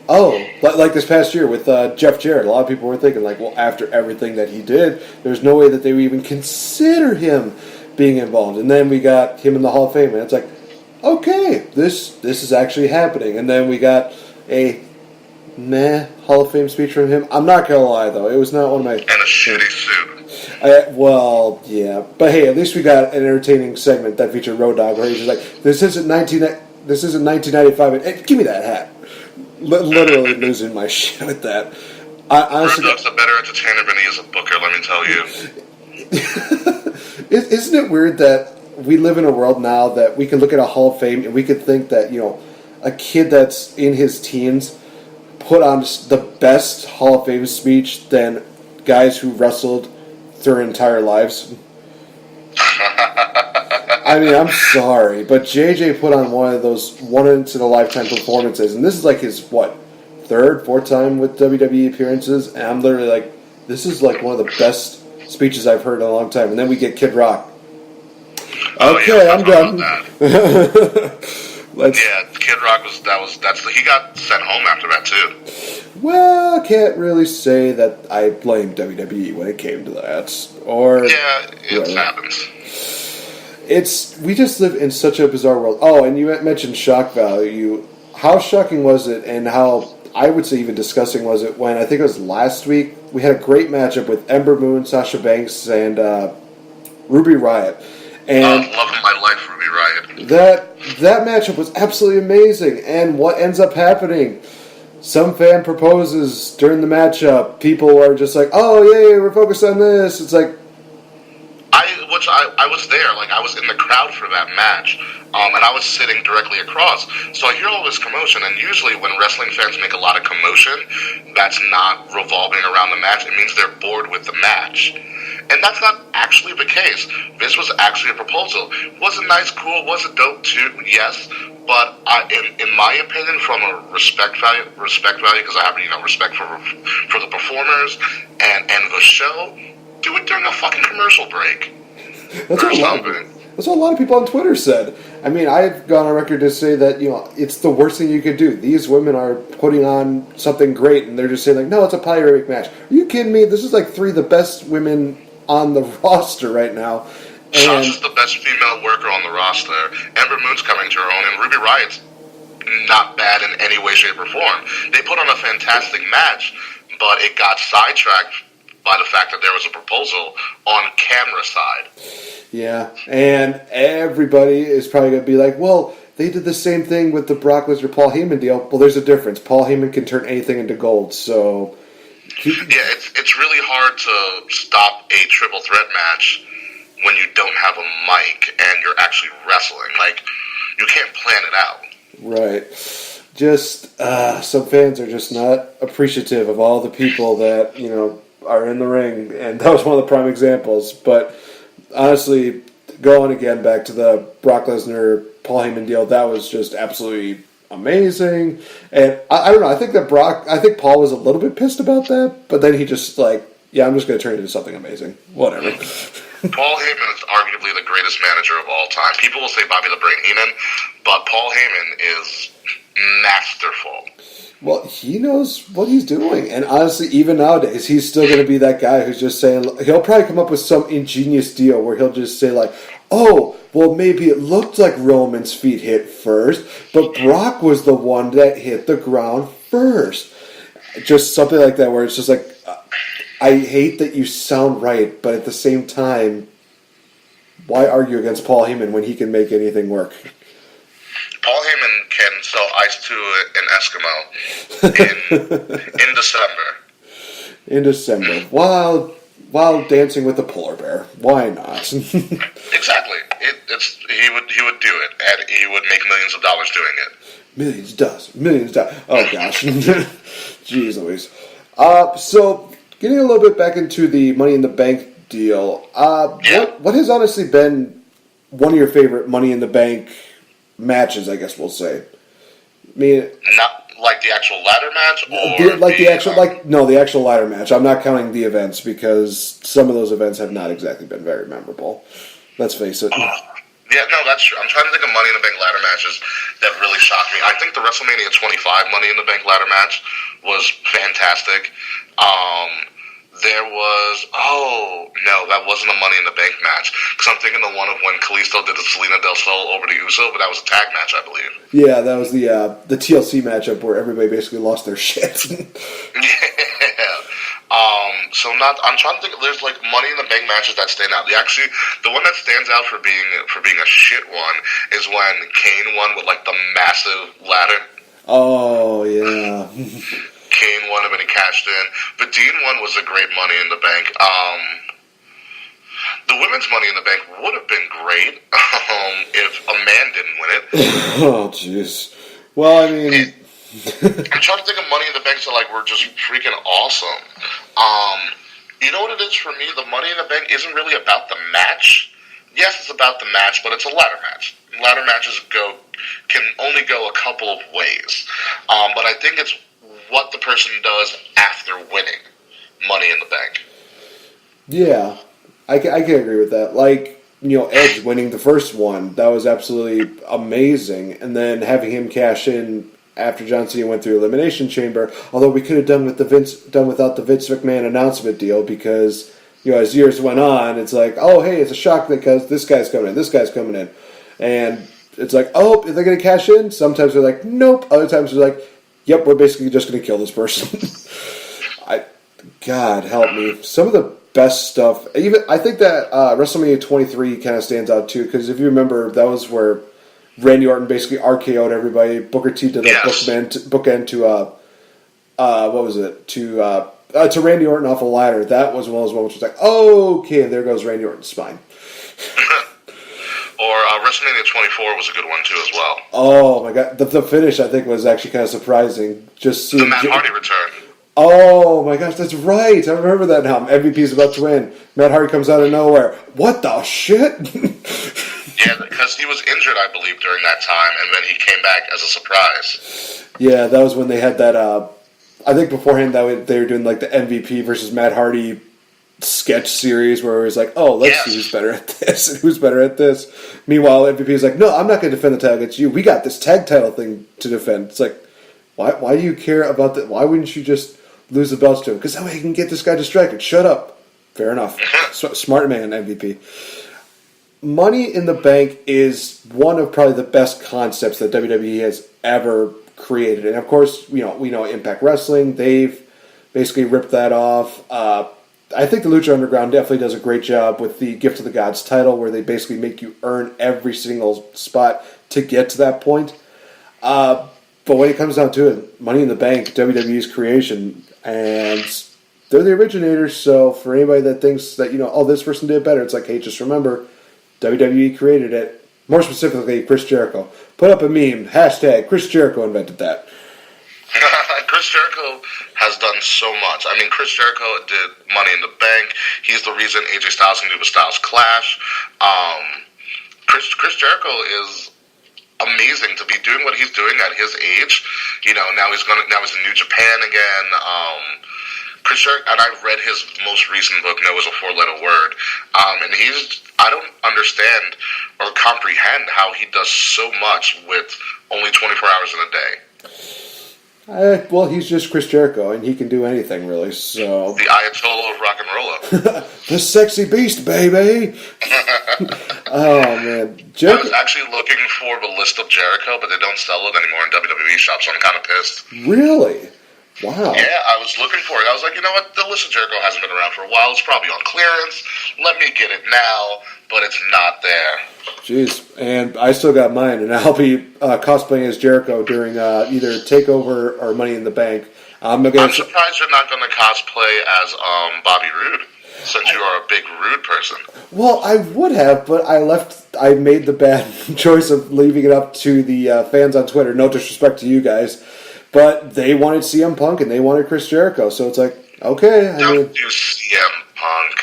Speaker 1: oh, like this past year with Jeff Jarrett. A lot of people were thinking, like, well, after everything that he did, there's no way that they would even consider him being involved. And then we got him in the Hall of Fame. And it's like, okay, this is actually happening. And then we got a Hall of Fame speech from him. I'm not going to lie, though. It was not one of my...
Speaker 2: And a shitty suit.
Speaker 1: Well, yeah. But hey, at least we got an entertaining segment that featured Road Dogg where he's just like, this isn't 1995. And give me that hat. Literally losing my shit with that.
Speaker 2: Road Dogg's a better entertainer than he is a booker, let me tell you.
Speaker 1: Isn't it weird that we live in a world now that we can look at a Hall of Fame and we could think that, a kid that's in his teens put on the best Hall of Fame speech than guys who wrestled their entire lives. I mean, I'm sorry, but JJ put on one of those once-in-a-lifetime performances, and this is like his, third, fourth time with WWE appearances, and I'm literally like, this is like one of the best speeches I've heard in a long time. And then we get Kid Rock. Okay, I'm done.
Speaker 2: Kid Rock he got sent home after that too.
Speaker 1: Well, I can't really say that I blame WWE when it came to that.
Speaker 2: It happens.
Speaker 1: We just live in such a bizarre world. Oh, and you mentioned shock value. How shocking was it, and how, I would say, even disgusting was it when, I think it was last week, we had a great matchup with Ember Moon, Sasha Banks, and Ruby Riott. And
Speaker 2: love of my life, Ruby Riott.
Speaker 1: That matchup was absolutely amazing. And what ends up happening? Some fan proposes during the matchup. People are just like, oh, yay, we're focused on this. It's like,
Speaker 2: I was there, like I was in the crowd for that match, and I was sitting directly across. So I hear all this commotion, and usually when wrestling fans make a lot of commotion, that's not revolving around the match. It means they're bored with the match. And that's not actually the case. This was actually a proposal. Was it nice, cool? Was it dope too? Yes. But in my opinion, from a respect value, because I have respect for the performers and the show, do it during a fucking commercial break.
Speaker 1: That's what a lot of people on Twitter said. I mean, I've gone on record to say that, it's the worst thing you could do. These women are putting on something great, and they're just saying, like, no, it's a pyramid match. Are you kidding me? This is like three of the best women on the roster right now.
Speaker 2: Sasha's the best female worker on the roster. Ember Moon's coming to her own, and Ruby Riott's not bad in any way, shape, or form. They put on a fantastic match, but it got sidetracked by the fact that there was a proposal on camera side.
Speaker 1: Yeah, and everybody is probably going to be like, well, they did the same thing with the Brock Lesnar-Paul Heyman deal. Well, there's a difference. Paul Heyman can turn anything into gold, so...
Speaker 2: it's really hard to stop a triple threat match when you don't have a mic and you're actually wrestling. Like, you can't plan it out.
Speaker 1: Right. Just, some fans are just not appreciative of all the people that, are in the ring, and that was one of the prime examples. But honestly, going again back to the Brock Lesnar Paul Heyman deal, that was just absolutely amazing. And I don't know, I think Paul was a little bit pissed about that, but then he just I'm just going to turn it into something amazing. Whatever.
Speaker 2: Paul Heyman is arguably the greatest manager of all time. People will say Bobby the Brain Heenan, but Paul Heyman is masterful.
Speaker 1: Well, he knows what he's doing. And honestly, even nowadays, he's still going to be that guy who's just saying, he'll probably come up with some ingenious deal where he'll just say, like, oh, well, maybe it looked like Roman's feet hit first, but Brock was the one that hit the ground first. Just something like that where it's just like, I hate that you sound right, but at the same time, why argue against Paul Heyman when he can make anything work?
Speaker 2: Paul Heyman can sell ice to an Eskimo in December.
Speaker 1: In December, while dancing with a polar bear, why not?
Speaker 2: Exactly. He would do it, and he would make millions of dollars doing it.
Speaker 1: Millions of dollars. Oh gosh, jeez Louise. So getting a little bit back into the Money in the Bank deal. What has honestly been one of your favorite Money in the Bank matches, I guess we'll say? I mean,
Speaker 2: not like the actual ladder match, or
Speaker 1: the actual ladder match. I'm not counting the events because some of those events have not exactly been very memorable. Let's face it.
Speaker 2: Yeah, no, that's true. I'm trying to think of Money in the Bank ladder matches that really shocked me. I think the WrestleMania 25 Money in the Bank ladder match was fantastic. There was, that wasn't a Money in the Bank match. Because I'm thinking the one of when Kalisto did the Selena Del Sol over to Uso, but that was a tag match, I believe.
Speaker 1: Yeah, that was the TLC matchup where everybody basically lost their shit.
Speaker 2: Yeah. I'm trying to think. There's like Money in the Bank matches that stand out. The one that stands out for being a shit one is when Kane won with like the massive ladder.
Speaker 1: Oh yeah.
Speaker 2: Kane won it and he cashed in. The Dean one was a great Money in the Bank. The women's Money in the Bank would have been great if a man didn't win it.
Speaker 1: Oh jeez. Well, I mean,
Speaker 2: I'm trying to think of Money in the Banks that like were just freaking awesome. You know what it is for me? The Money in the Bank isn't really about the match. Yes, it's about the match, but it's a ladder match. Ladder matches can only go a couple of ways. But I think it's what the person does after winning Money in the Bank.
Speaker 1: Yeah, I can agree with that. Like, Edge winning the first one, that was absolutely amazing. And then having him cash in after John Cena went through Elimination Chamber, although we could have done without the Vince McMahon announcement deal, because as years went on, it's like, oh hey, it's a shock because this guy's coming in, and it's like, oh, are they going to cash in? Sometimes they're like, nope. Other times they're like, yep, we're basically just going to kill this person. God help me, some of the best stuff. Even I think that WrestleMania 23 kind of stands out too, because if you remember, that was where Randy Orton basically RKO'd everybody. Booker T did a bookend to what was it? To Randy Orton off a ladder. That was one of those moments where it's like, oh, okay, there goes Randy Orton's spine.
Speaker 2: Or WrestleMania 24 was a good one too as well.
Speaker 1: Oh my god, the finish I think was actually kind of surprising. Just seeing
Speaker 2: the Matt Hardy return.
Speaker 1: Oh my gosh, that's right. I remember that now. MVP's about to win. Matt Hardy comes out of nowhere. What the shit?
Speaker 2: Yeah, because he was injured, I believe, during that time, and then he came back as a surprise.
Speaker 1: Yeah, that was when they had that, I think beforehand they were doing like the MVP versus Matt Hardy sketch series where it was like, oh, let's see who's better at this and who's better at this. Meanwhile, MVP is like, no, I'm not going to defend the title against you. We got this tag title thing to defend. It's like, why do you care about that? Why wouldn't you just lose the belts to him? Because that way he can get this guy distracted. Shut up. Fair enough. Smart man, MVP. Money in the Bank is one of probably the best concepts that WWE has ever created. And of course, we know Impact Wrestling, they've basically ripped that off. I think the Lucha Underground definitely does a great job with the Gift of the Gods title, where they basically make you earn every single spot to get to that point. But when it comes down to it, Money in the Bank, WWE's creation, and they're the originators, so for anybody that thinks that, oh, this person did better, it's like, hey, just remember, WWE created it. More specifically, Chris Jericho. Put up a meme, hashtag Chris Jericho invented that.
Speaker 2: Chris Jericho has done so much. I mean, Chris Jericho did Money in the Bank. He's the reason AJ Styles can do the Styles Clash. Chris Jericho is amazing to be doing what he's doing at his age. Now he's in New Japan again. Chris Jericho, and I've read his most recent book, No is a Four-Letter Word, and I don't understand or comprehend how he does so much with only 24 hours in a day.
Speaker 1: Well, he's just Chris Jericho, and he can do anything, really, so...
Speaker 2: The Ayatollah of rock and roll.
Speaker 1: The sexy beast, baby! Oh, man.
Speaker 2: I was actually looking for the list of Jericho, but they don't sell it anymore in WWE shops, so I'm kind of pissed.
Speaker 1: Really? Wow.
Speaker 2: Yeah, I was looking for it. I was like, you know what? The list of Jericho hasn't been around for a while. It's probably on clearance. Let me get it now, but it's not there.
Speaker 1: Jeez. And I still got mine, and I'll be cosplaying as Jericho during either TakeOver or Money in the Bank. I'm
Speaker 2: surprised you're not going to cosplay as Bobby Roode, since you are a big Roode person.
Speaker 1: Well, I would have, but I made the bad choice of leaving it up to the fans on Twitter. No disrespect to you guys. But they wanted CM Punk and they wanted Chris Jericho, so it's like, okay.
Speaker 2: Don't do CM Punk.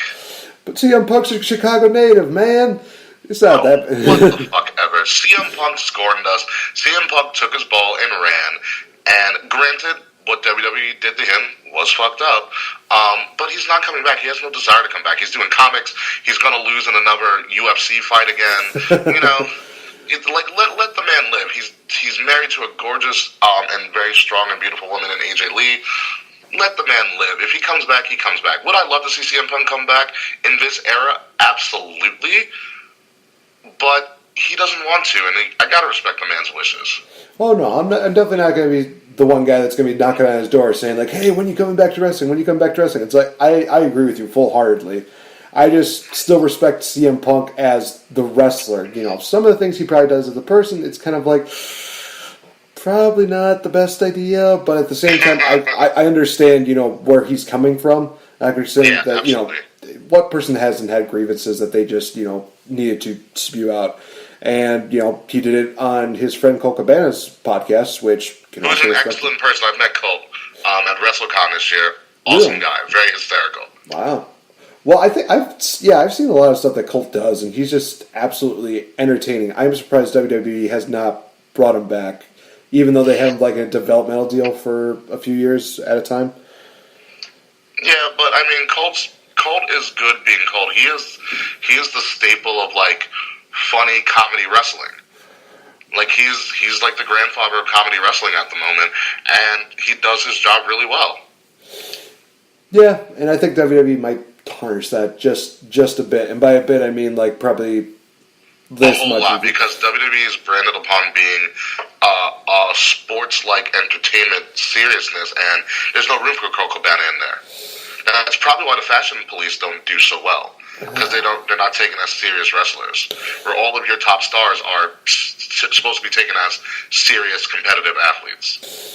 Speaker 1: But CM Punk's a Chicago native, man. It's not that.
Speaker 2: What the fuck ever. CM Punk scorned us. CM Punk took his ball and ran. And granted, what WWE did to him was fucked up. But he's not coming back. He has no desire to come back. He's doing comics. He's going to lose in another UFC fight again. Let the man live. He's married to a gorgeous and very strong and beautiful woman in AJ Lee. Let the man live. If he comes back, he comes back. Would I love to see CM Punk come back in this era? Absolutely. But he doesn't want to, and I gotta respect the man's wishes.
Speaker 1: Oh no, I'm definitely not going to be the one guy that's going to be knocking on his door saying like, "Hey, when are you coming back to wrestling? When are you coming back to wrestling?" It's like I agree with you full-heartedly. I just still respect CM Punk as the wrestler. Some of the things he probably does as a person, it's kind of like, probably not the best idea, but at the same time, I understand, where he's coming from. I understand that,
Speaker 2: absolutely.
Speaker 1: What person hasn't had grievances that they just, needed to spew out. And, he did it on his friend Cole Cabana's podcast, which,
Speaker 2: Who's an excellent person. I've met Colt at WrestleCon this year. Awesome guy. Very hysterical.
Speaker 1: Wow. Well, I think I've seen a lot of stuff that Colt does, and he's just absolutely entertaining. I'm surprised WWE has not brought him back, even though they have like a developmental deal for a few years at a time.
Speaker 2: Yeah, but I mean, Colt is good being Colt. He is the staple of like funny comedy wrestling. Like he's like the grandfather of comedy wrestling at the moment, and he does his job really well.
Speaker 1: Yeah, and I think WWE might tarnish that just a bit, and by a bit I mean like probably this
Speaker 2: a whole
Speaker 1: much.
Speaker 2: Lot, because WWE is branded upon being a sports-like entertainment seriousness, and there's no room for Colt Cabana in there. And that's probably why the fashion police don't do so well, because they're not taken as serious wrestlers. Where all of your top stars are supposed to be taken as serious competitive athletes.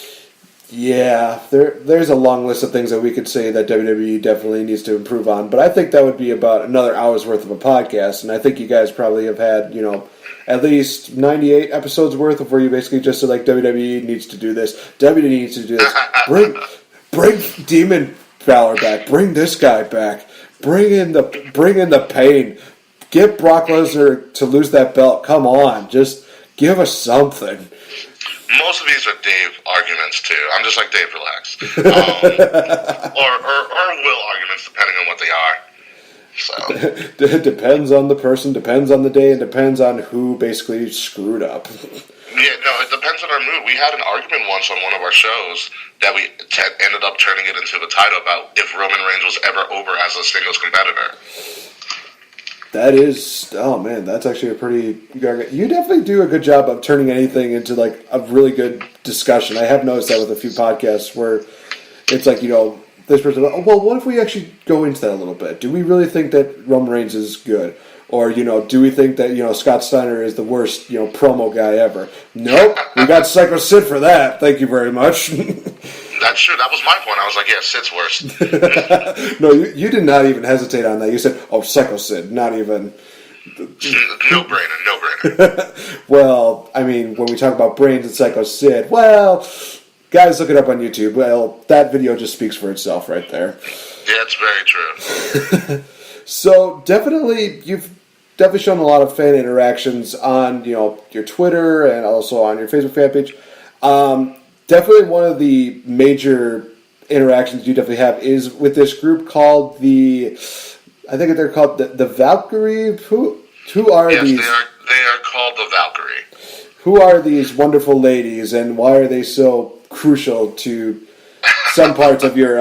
Speaker 1: Yeah, there's a long list of things that we could say that WWE definitely needs to improve on, but I think that would be about another hour's worth of a podcast, and I think you guys probably have had, at least 98 episodes worth of where you basically just said, like, WWE needs to do this, WWE needs to do this, bring Demon Balor back, bring this guy back, bring in the pain, get Brock Lesnar to lose that belt, come on, just give us something.
Speaker 2: Most of these are Dave arguments too. I'm just like, Dave, relax. Or Will arguments, depending on what they are. So
Speaker 1: It depends on the person, depends on the day, and depends on who basically screwed up.
Speaker 2: Yeah, no, it depends on our mood. We had an argument once on one of our shows that we ended up turning it into the title about if Roman Reigns was ever over as a singles competitor.
Speaker 1: That is, oh man, that's actually a pretty good argument. You definitely do a good job of turning anything into like a really good discussion. I have noticed that with a few podcasts where it's like, this person, well, what if we actually go into that a little bit? Do we really think that Roman Reigns is good? Or, do we think that, Scott Steiner is the worst, promo guy ever? Nope, we got Psycho Sid for that. Thank you very much.
Speaker 2: That's true. That was my point. I was like, yeah, Sid's worst.
Speaker 1: No, you did not even hesitate on that. You said, Psycho Sid, not even...
Speaker 2: No-brainer.
Speaker 1: Well, I mean, when we talk about brains and Psycho Sid, well, guys, look it up on YouTube. Well, that video just speaks for itself right there.
Speaker 2: Yeah, it's very true.
Speaker 1: So, you've definitely shown a lot of fan interactions on, your Twitter and also on your Facebook fan page. Definitely one of the major interactions you definitely have is with this group called I think they're called the Valkyrie. Who are these?
Speaker 2: Yes, they are called the Valkyrie.
Speaker 1: Who are these wonderful ladies, and why are they so crucial to some parts of your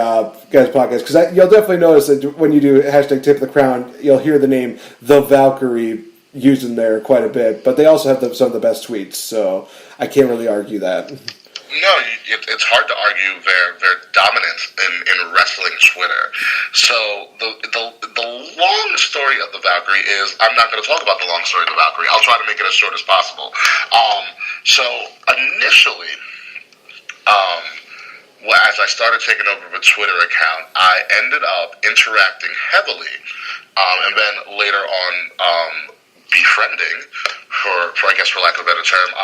Speaker 1: guys' podcast? Because you'll definitely notice that when you do hashtag Tip of the Crown, you'll hear the name the Valkyrie used in there quite a bit. But they also have some of the best tweets, so I can't really argue that.
Speaker 2: No, it's hard to argue their dominance in wrestling Twitter. So the long story of the Valkyrie is, I'm not going to talk about the long story of the Valkyrie. I'll try to make it as short as possible. So initially, as I started taking over the Twitter account, I ended up interacting heavily, and then later on befriending, for I guess for lack of a better term,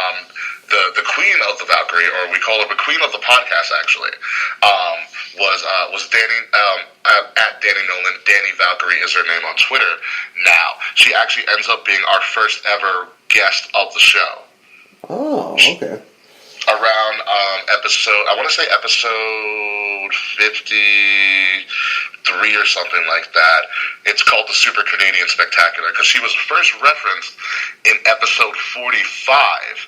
Speaker 2: the queen of the Valkyrie, or we call her the queen of the podcast, actually, was Danny at Danny Nolan. Danny Valkyrie is her name on Twitter now. She actually ends up being our first ever guest of the show.
Speaker 1: Oh, okay.
Speaker 2: Around I want to say episode 53 or something like that. It's called the Super Canadian Spectacular, because she was first referenced in episode 45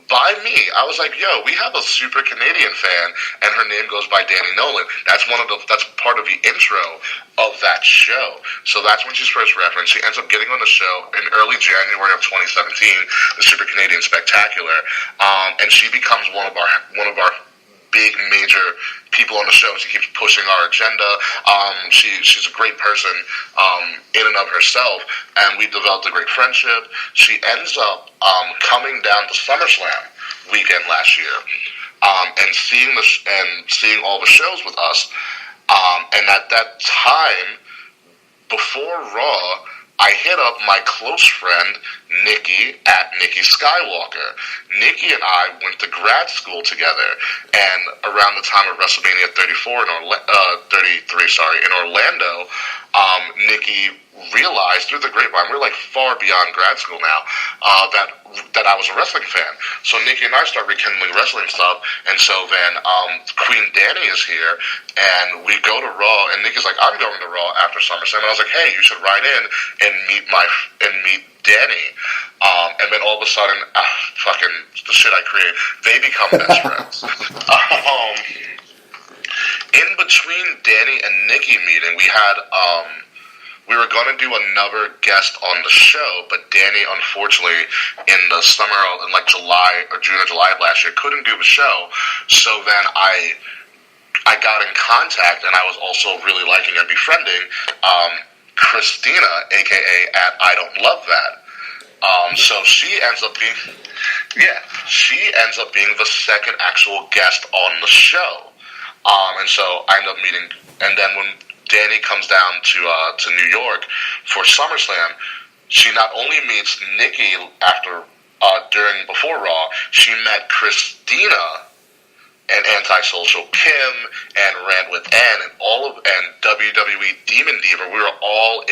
Speaker 2: by me. I was like, yo, we have a Super Canadian fan, and her name goes by Danny Nolan. That's part of the intro of that show. So that's when she's first referenced. She ends up getting on the show in early January of 2017, the Super Canadian Spectacular, and she becomes one of our big major people on the show. She keeps pushing our agenda. She's a great person in and of herself, and we developed a great friendship. She ends up coming down to SummerSlam weekend last year, and seeing all the shows with us. And at that time, before Raw, I hit up my close friend, Nikki, at Nikki Skywalker. Nikki and I went to grad school together, and around the time of WrestleMania 33, in Orlando, Nikki realized through the grapevine, we're like far beyond grad school now, that I was a wrestling fan. So Nikki and I start rekindling wrestling stuff, and so then Queen Danny is here, and we go to Raw, and Nikki's like, I'm going to Raw after SummerSlam, and I was like, hey, you should ride in and meet Danny. And then all of a sudden, fucking the shit I create, they become best friends. In between Danny and Nikki meeting, we had we were going to do another guest on the show, but Danny, unfortunately, in the summer, in like July or June or July of last year, couldn't do the show. So then I got in contact, and I was also really liking and befriending Christina, aka at I Don't Love That. So she ends up being the second actual guest on the show. And so I end up meeting, and then when Danny comes down to New York for SummerSlam, she not only meets Nikki before Raw, she met Christina and Antisocial Kim and Rant with Ann and WWE Demon Diva. We were all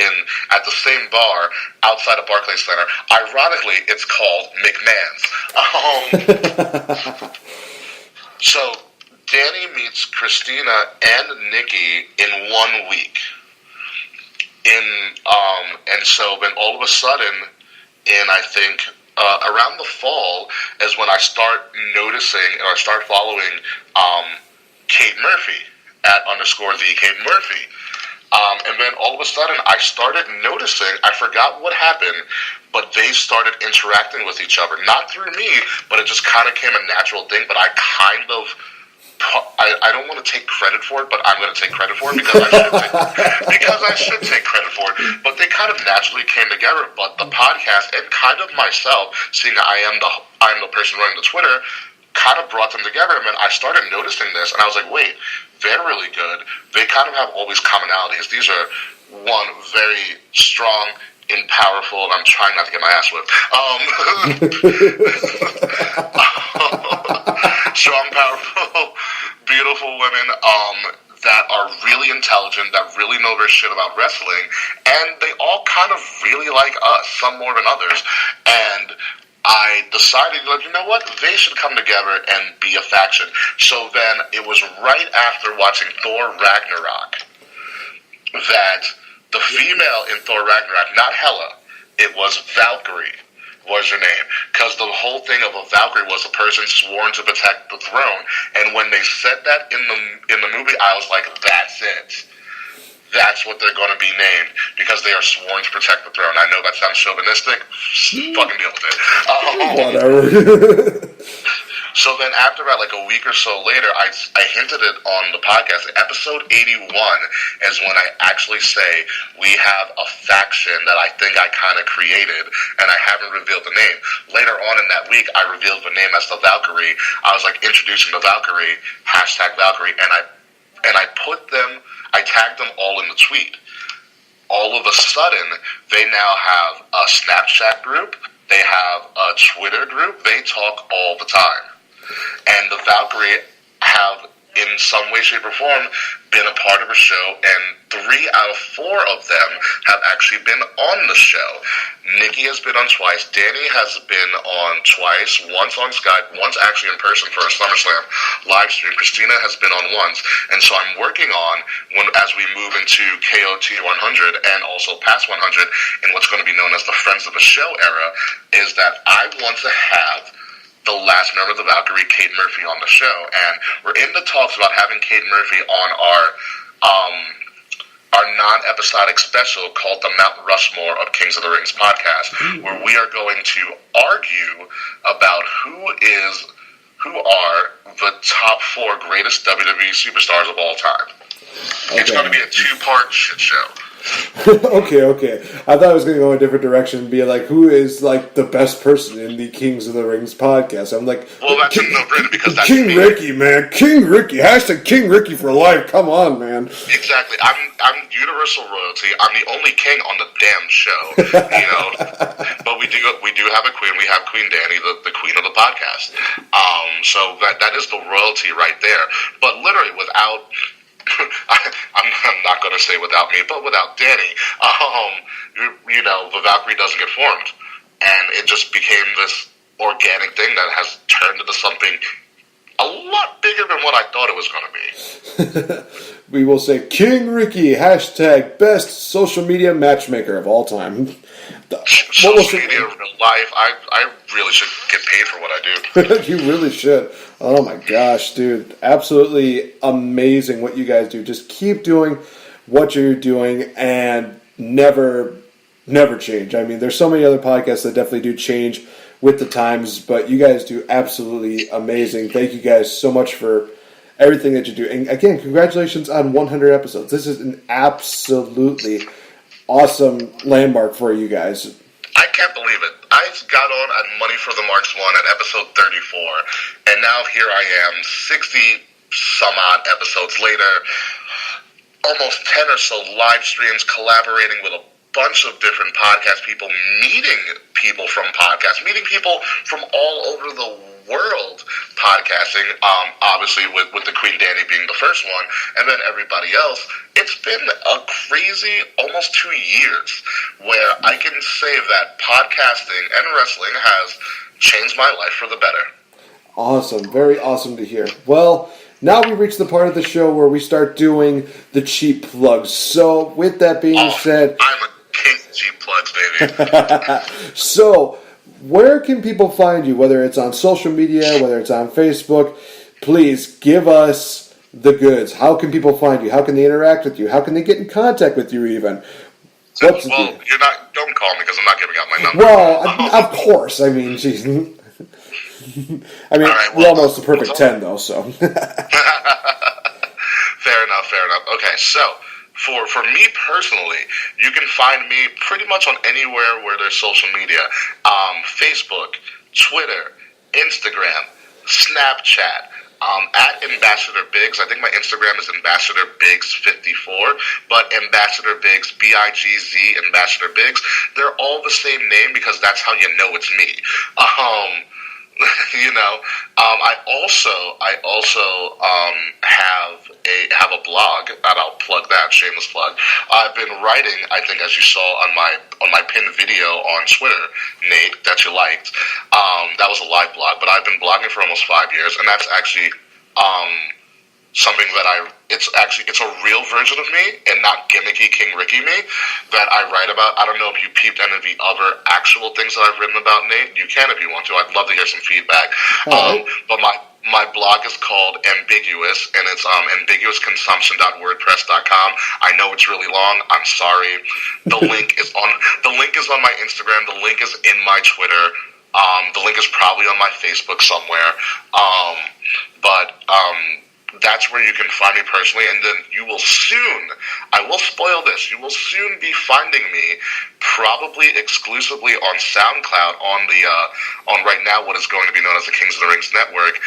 Speaker 2: at the same bar outside of Barclays Center. Ironically, it's called McMahon's. So Danny meets Christina and Nikki in 1 week. And so then all of a sudden, I think around the fall is when I start noticing, or I start following Kate Murphy at _the Kate Murphy. And then all of a sudden I started noticing, I forgot what happened, but they started interacting with each other. Not through me, but it just kind of became a natural thing, but I don't want to take credit for it, but I'm going to take credit for it because I should take credit for it. But they kind of naturally came together. But the podcast and kind of myself, seeing I am the person running the Twitter, kind of brought them together. And then I started noticing this, and I was like, wait, they're really good. They kind of have all these commonalities. These are, one, very strong and powerful, and I'm trying not to get my ass whipped. Strong, powerful, beautiful women that are really intelligent, that really know their shit about wrestling, and they all kind of really like us, some more than others. And I decided, you know what, they should come together and be a faction. So then it was right after watching Thor Ragnarok that the female in Thor Ragnarok, not Hela, it was Valkyrie, was her name. Because the whole thing of a Valkyrie was a person sworn to protect the throne. And when they said that in the movie, I was like, that's it. That's what they're going to be named, because they are sworn to protect the throne. I know that sounds chauvinistic. Fucking deal with it.
Speaker 1: Whatever.
Speaker 2: So then after that, like a week or so later, I hinted it on the podcast. Episode 81 is when I actually say we have a faction that I think I kind of created, and I haven't revealed the name. Later on in that week, I revealed the name as the Valkyrie. I was like introducing the Valkyrie, #Valkyrie, and I put them, I tagged them all in the tweet. All of a sudden, they now have a Snapchat group, they have a Twitter group, they talk all the time. And the Valkyrie have, in some way, shape, or form, been a part of the show, and 3 out of 4 of them have actually been on the show. Nikki has been on twice, Danny has been on twice, once on Skype, once actually in person for a SummerSlam live stream. Christina has been on once, and so I'm working on, as we move into KOT 100 and also past 100, in what's going to be known as the Friends of the Show era, is that I want to have the last member of the Valkyrie, Kate Murphy, on the show. And we're in the talks about having Kate Murphy on our non-episodic special called the Mount Rushmore of Kings of the Rings podcast, where we are going to argue about who are the top 4 greatest WWE superstars of all time. Okay. It's going to be a 2-part shit show.
Speaker 1: Okay. I thought I was going to go in a different direction and be like, who is like the best person in the Kings of the Rings podcast? I'm like,
Speaker 2: well, that's a no-brainer because that's
Speaker 1: King
Speaker 2: me.
Speaker 1: Ricky, man, King Ricky, hashtag King Ricky for life. Come on, man.
Speaker 2: Exactly. I'm universal royalty. I'm the only king on the damn show, But we do have a queen. We have Queen Danny, the queen of the podcast. So that is the royalty right there. But literally, without. I'm not going to say without me, but without Danny, the Valkyrie doesn't get formed, and it just became this organic thing that has turned into something a lot bigger than what I thought it was going to be.
Speaker 1: We will say King Ricky, hashtag best social media matchmaker of all time.
Speaker 2: Social media, real life, I really should get paid for what I do.
Speaker 1: You really should. Oh my gosh, dude. Absolutely amazing what you guys do. Just keep doing what you're doing and never change. I mean, there's so many other podcasts that definitely do change with the times, but you guys do absolutely amazing. Thank you guys so much for everything that you do. And again, congratulations on 100 episodes. This is an absolutely awesome landmark for you guys.
Speaker 2: I can't believe it. I got on at Money for the Marks 1 at episode 34, and now here I am, 60 some odd episodes later, almost 10 or so live streams, collaborating with a bunch of different podcast people, meeting people from podcasts, meeting people from all over the world podcasting, obviously with the Queen Danny being the first one, and then everybody else. It's been a crazy almost 2 years where I can say that podcasting and wrestling has changed my life for the better.
Speaker 1: Awesome. Very awesome to hear. Well, now we reach the part of the show where we start doing the cheap plugs. So, with that being said...
Speaker 2: I'm a king of cheap plugs, baby.
Speaker 1: So, where can people find you, whether it's on social media, whether it's on Facebook? Please give us the goods. How can people find you? How can they interact with you? How can they get in contact with you even?
Speaker 2: Don't call me because I'm not giving out my number.
Speaker 1: Well, of course. I mean, geez. We almost the perfect 10, though, so.
Speaker 2: Fair enough. Okay, so... For me personally, you can find me pretty much on anywhere where there's social media. Facebook, Twitter, Instagram, Snapchat, at Ambassador Biggs. I think my Instagram is Ambassador Biggs54, but Ambassador Biggs, B-I-G-Z, Ambassador Biggs. They're all the same name because that's how you know it's me. I also have a blog, and I'll plug that, shameless plug. I've been writing, I think, as you saw on my pinned video on Twitter, Nate, that you liked. That was a live blog, but I've been blogging for almost 5 years, and that's actually something that it's a real version of me and not gimmicky King Ricky me that I write about. I don't know if you peeped any of the other actual things that I've written about, Nate. You can if you want to. I'd love to hear some feedback. But my blog is called Ambiguous, and it's ambiguousconsumption.wordpress.com. I know it's really long. I'm sorry. The link is on my Instagram. The link is in my Twitter. The link is probably on my Facebook somewhere. That's where you can find me personally, and then you will soon, I will spoil this, you will soon be finding me probably exclusively on SoundCloud on right now what is going to be known as the Kings of the Rings Network,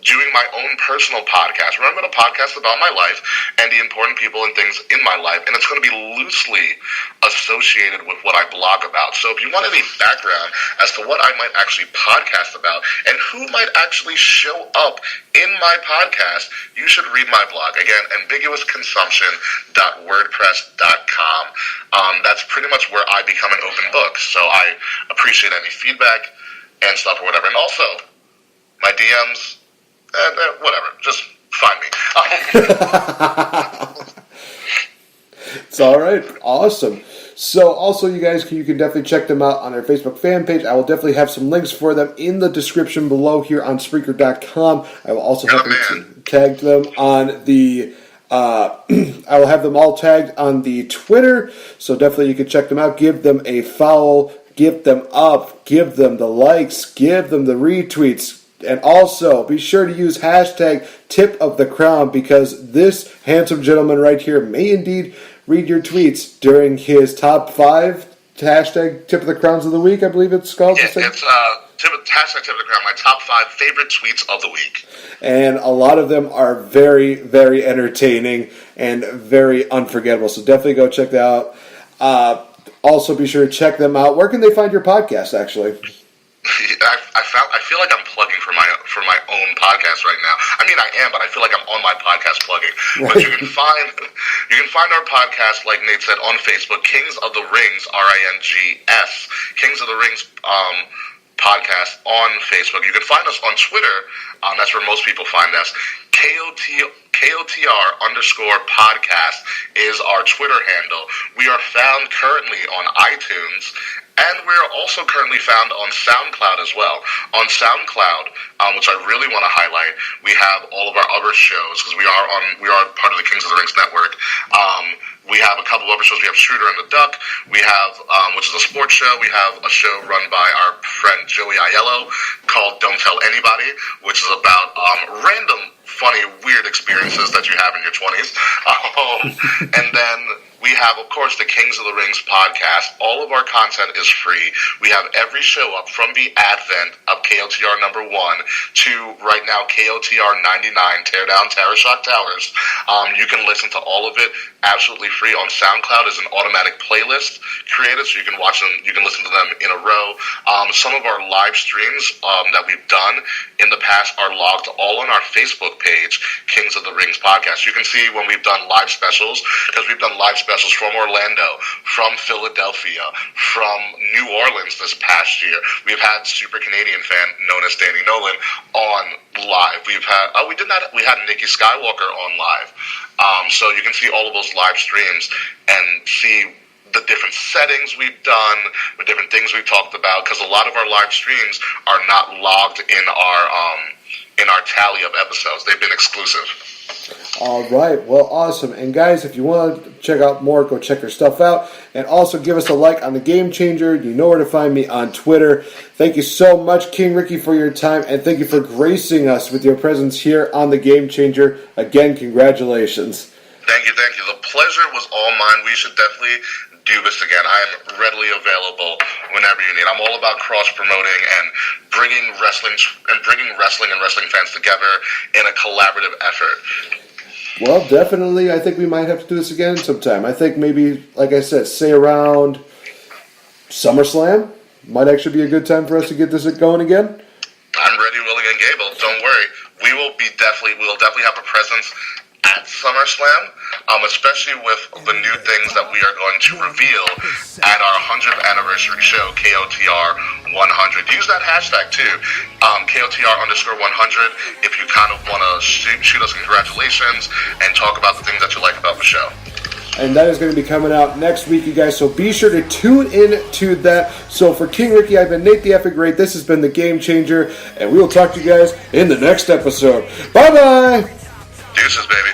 Speaker 2: doing my own personal podcast. Remember, the podcast about my life and the important people and things in my life, and it's going to be loosely associated with what I blog about. So if you want any background as to what I might actually podcast about and who might actually show up in my podcast, you should read my blog. Again, ambiguousconsumption.wordpress.com. That's pretty much where I become an open book. So I appreciate any feedback and stuff or whatever. And also, my DMs, whatever, just find me.
Speaker 1: It's all right. Awesome. So also, you guys, you can definitely check them out on their Facebook fan page. I will definitely have some links for them in the description below here on Spreaker.com. I will also have them tag them on the... I will have them all tagged on the Twitter, so definitely you can check them out. Give them a follow, give them up, give them the likes, give them the retweets. And also, be sure to use hashtag tip of the crown because this handsome gentleman right here may indeed read your tweets during his top 5 hashtag Tip of the Crowns of the Week, I believe it's called.
Speaker 2: Yeah, it's hashtag Tip of the Crown, my top 5 favorite tweets of the week.
Speaker 1: And a lot of them are very, very entertaining and very unforgettable. So definitely go check that out. Also, be sure to check them out. Where can they find your podcast, actually?
Speaker 2: I feel like I'm plugging for my own podcast right now. I mean, I am, but I feel like I'm on my podcast plugging. Right. But you can find our podcast, like Nate said, on Facebook, Kings of the Rings, RINGS, Kings of the Rings podcast on Facebook. You can find us on Twitter. That's where most people find us. KOTR_podcast is our Twitter handle. We are found currently on iTunes, and we're also currently found on SoundCloud as well. On SoundCloud, which I really want to highlight, we have all of our other shows, because we are part of the Kings of the Rings network. We have a couple of other shows. We have Shooter and the Duck. We have, which is a sports show. We have a show run by our friend Joey Aiello called Don't Tell Anybody, which is about random, funny, weird experiences that you have in your 20s. And then we have, of course, the Kings of the Rings podcast. All of our content is free. We have every show up from the advent of KOTR number 1 to right now KOTR 99, Tear Down Terror Shock Towers. You can listen to all of it absolutely free on SoundCloud. Is an automatic playlist created, so you can watch them. You can listen to them in a row. Some of our live streams that we've done in the past are logged all on our Facebook page, Kings of the Rings podcast. You can see when we've done live specials, because we've done live specials from Orlando, from Philadelphia, from New Orleans this past year. We've had super Canadian fan known as Danny Nolan on live. We had Nikki Skywalker on live. So you can see all of those live streams and see the different settings we've done, the different things we've talked about, because a lot of our live streams are not logged in our tally of episodes. They've been exclusive.
Speaker 1: All right. Well, awesome. And guys, if you want to check out more, go check their stuff out. And also give us a like on the Game Changer. You know where to find me on Twitter. Thank you so much, King Ricky, for your time. And thank you for gracing us with your presence here on the Game Changer. Again, congratulations.
Speaker 2: Thank you. The pleasure was all mine. We should definitely do this again. I am readily available whenever you need. I'm all about cross-promoting and bringing wrestling and wrestling fans together in a collaborative effort.
Speaker 1: Well, definitely. I think we might have to do this again sometime. I think maybe, like I said, say around SummerSlam might actually be a good time for us to get this going again.
Speaker 2: I'm ready, willing, and able. Don't worry. We will definitely have a presence at SummerSlam, especially with the new things that we are going to reveal at our 100th anniversary show, KOTR 100. Use that hashtag too, KOTR_100, if you kind of want to shoot us congratulations and talk about the things that you like about the show.
Speaker 1: And that is going to be coming out next week, you guys, so be sure to tune in to that. So for King Ricky, I've been Nate the Effing Great. This has been the Game Changer, and we will talk to you guys in the next episode. Bye-bye!
Speaker 2: Deuces, baby.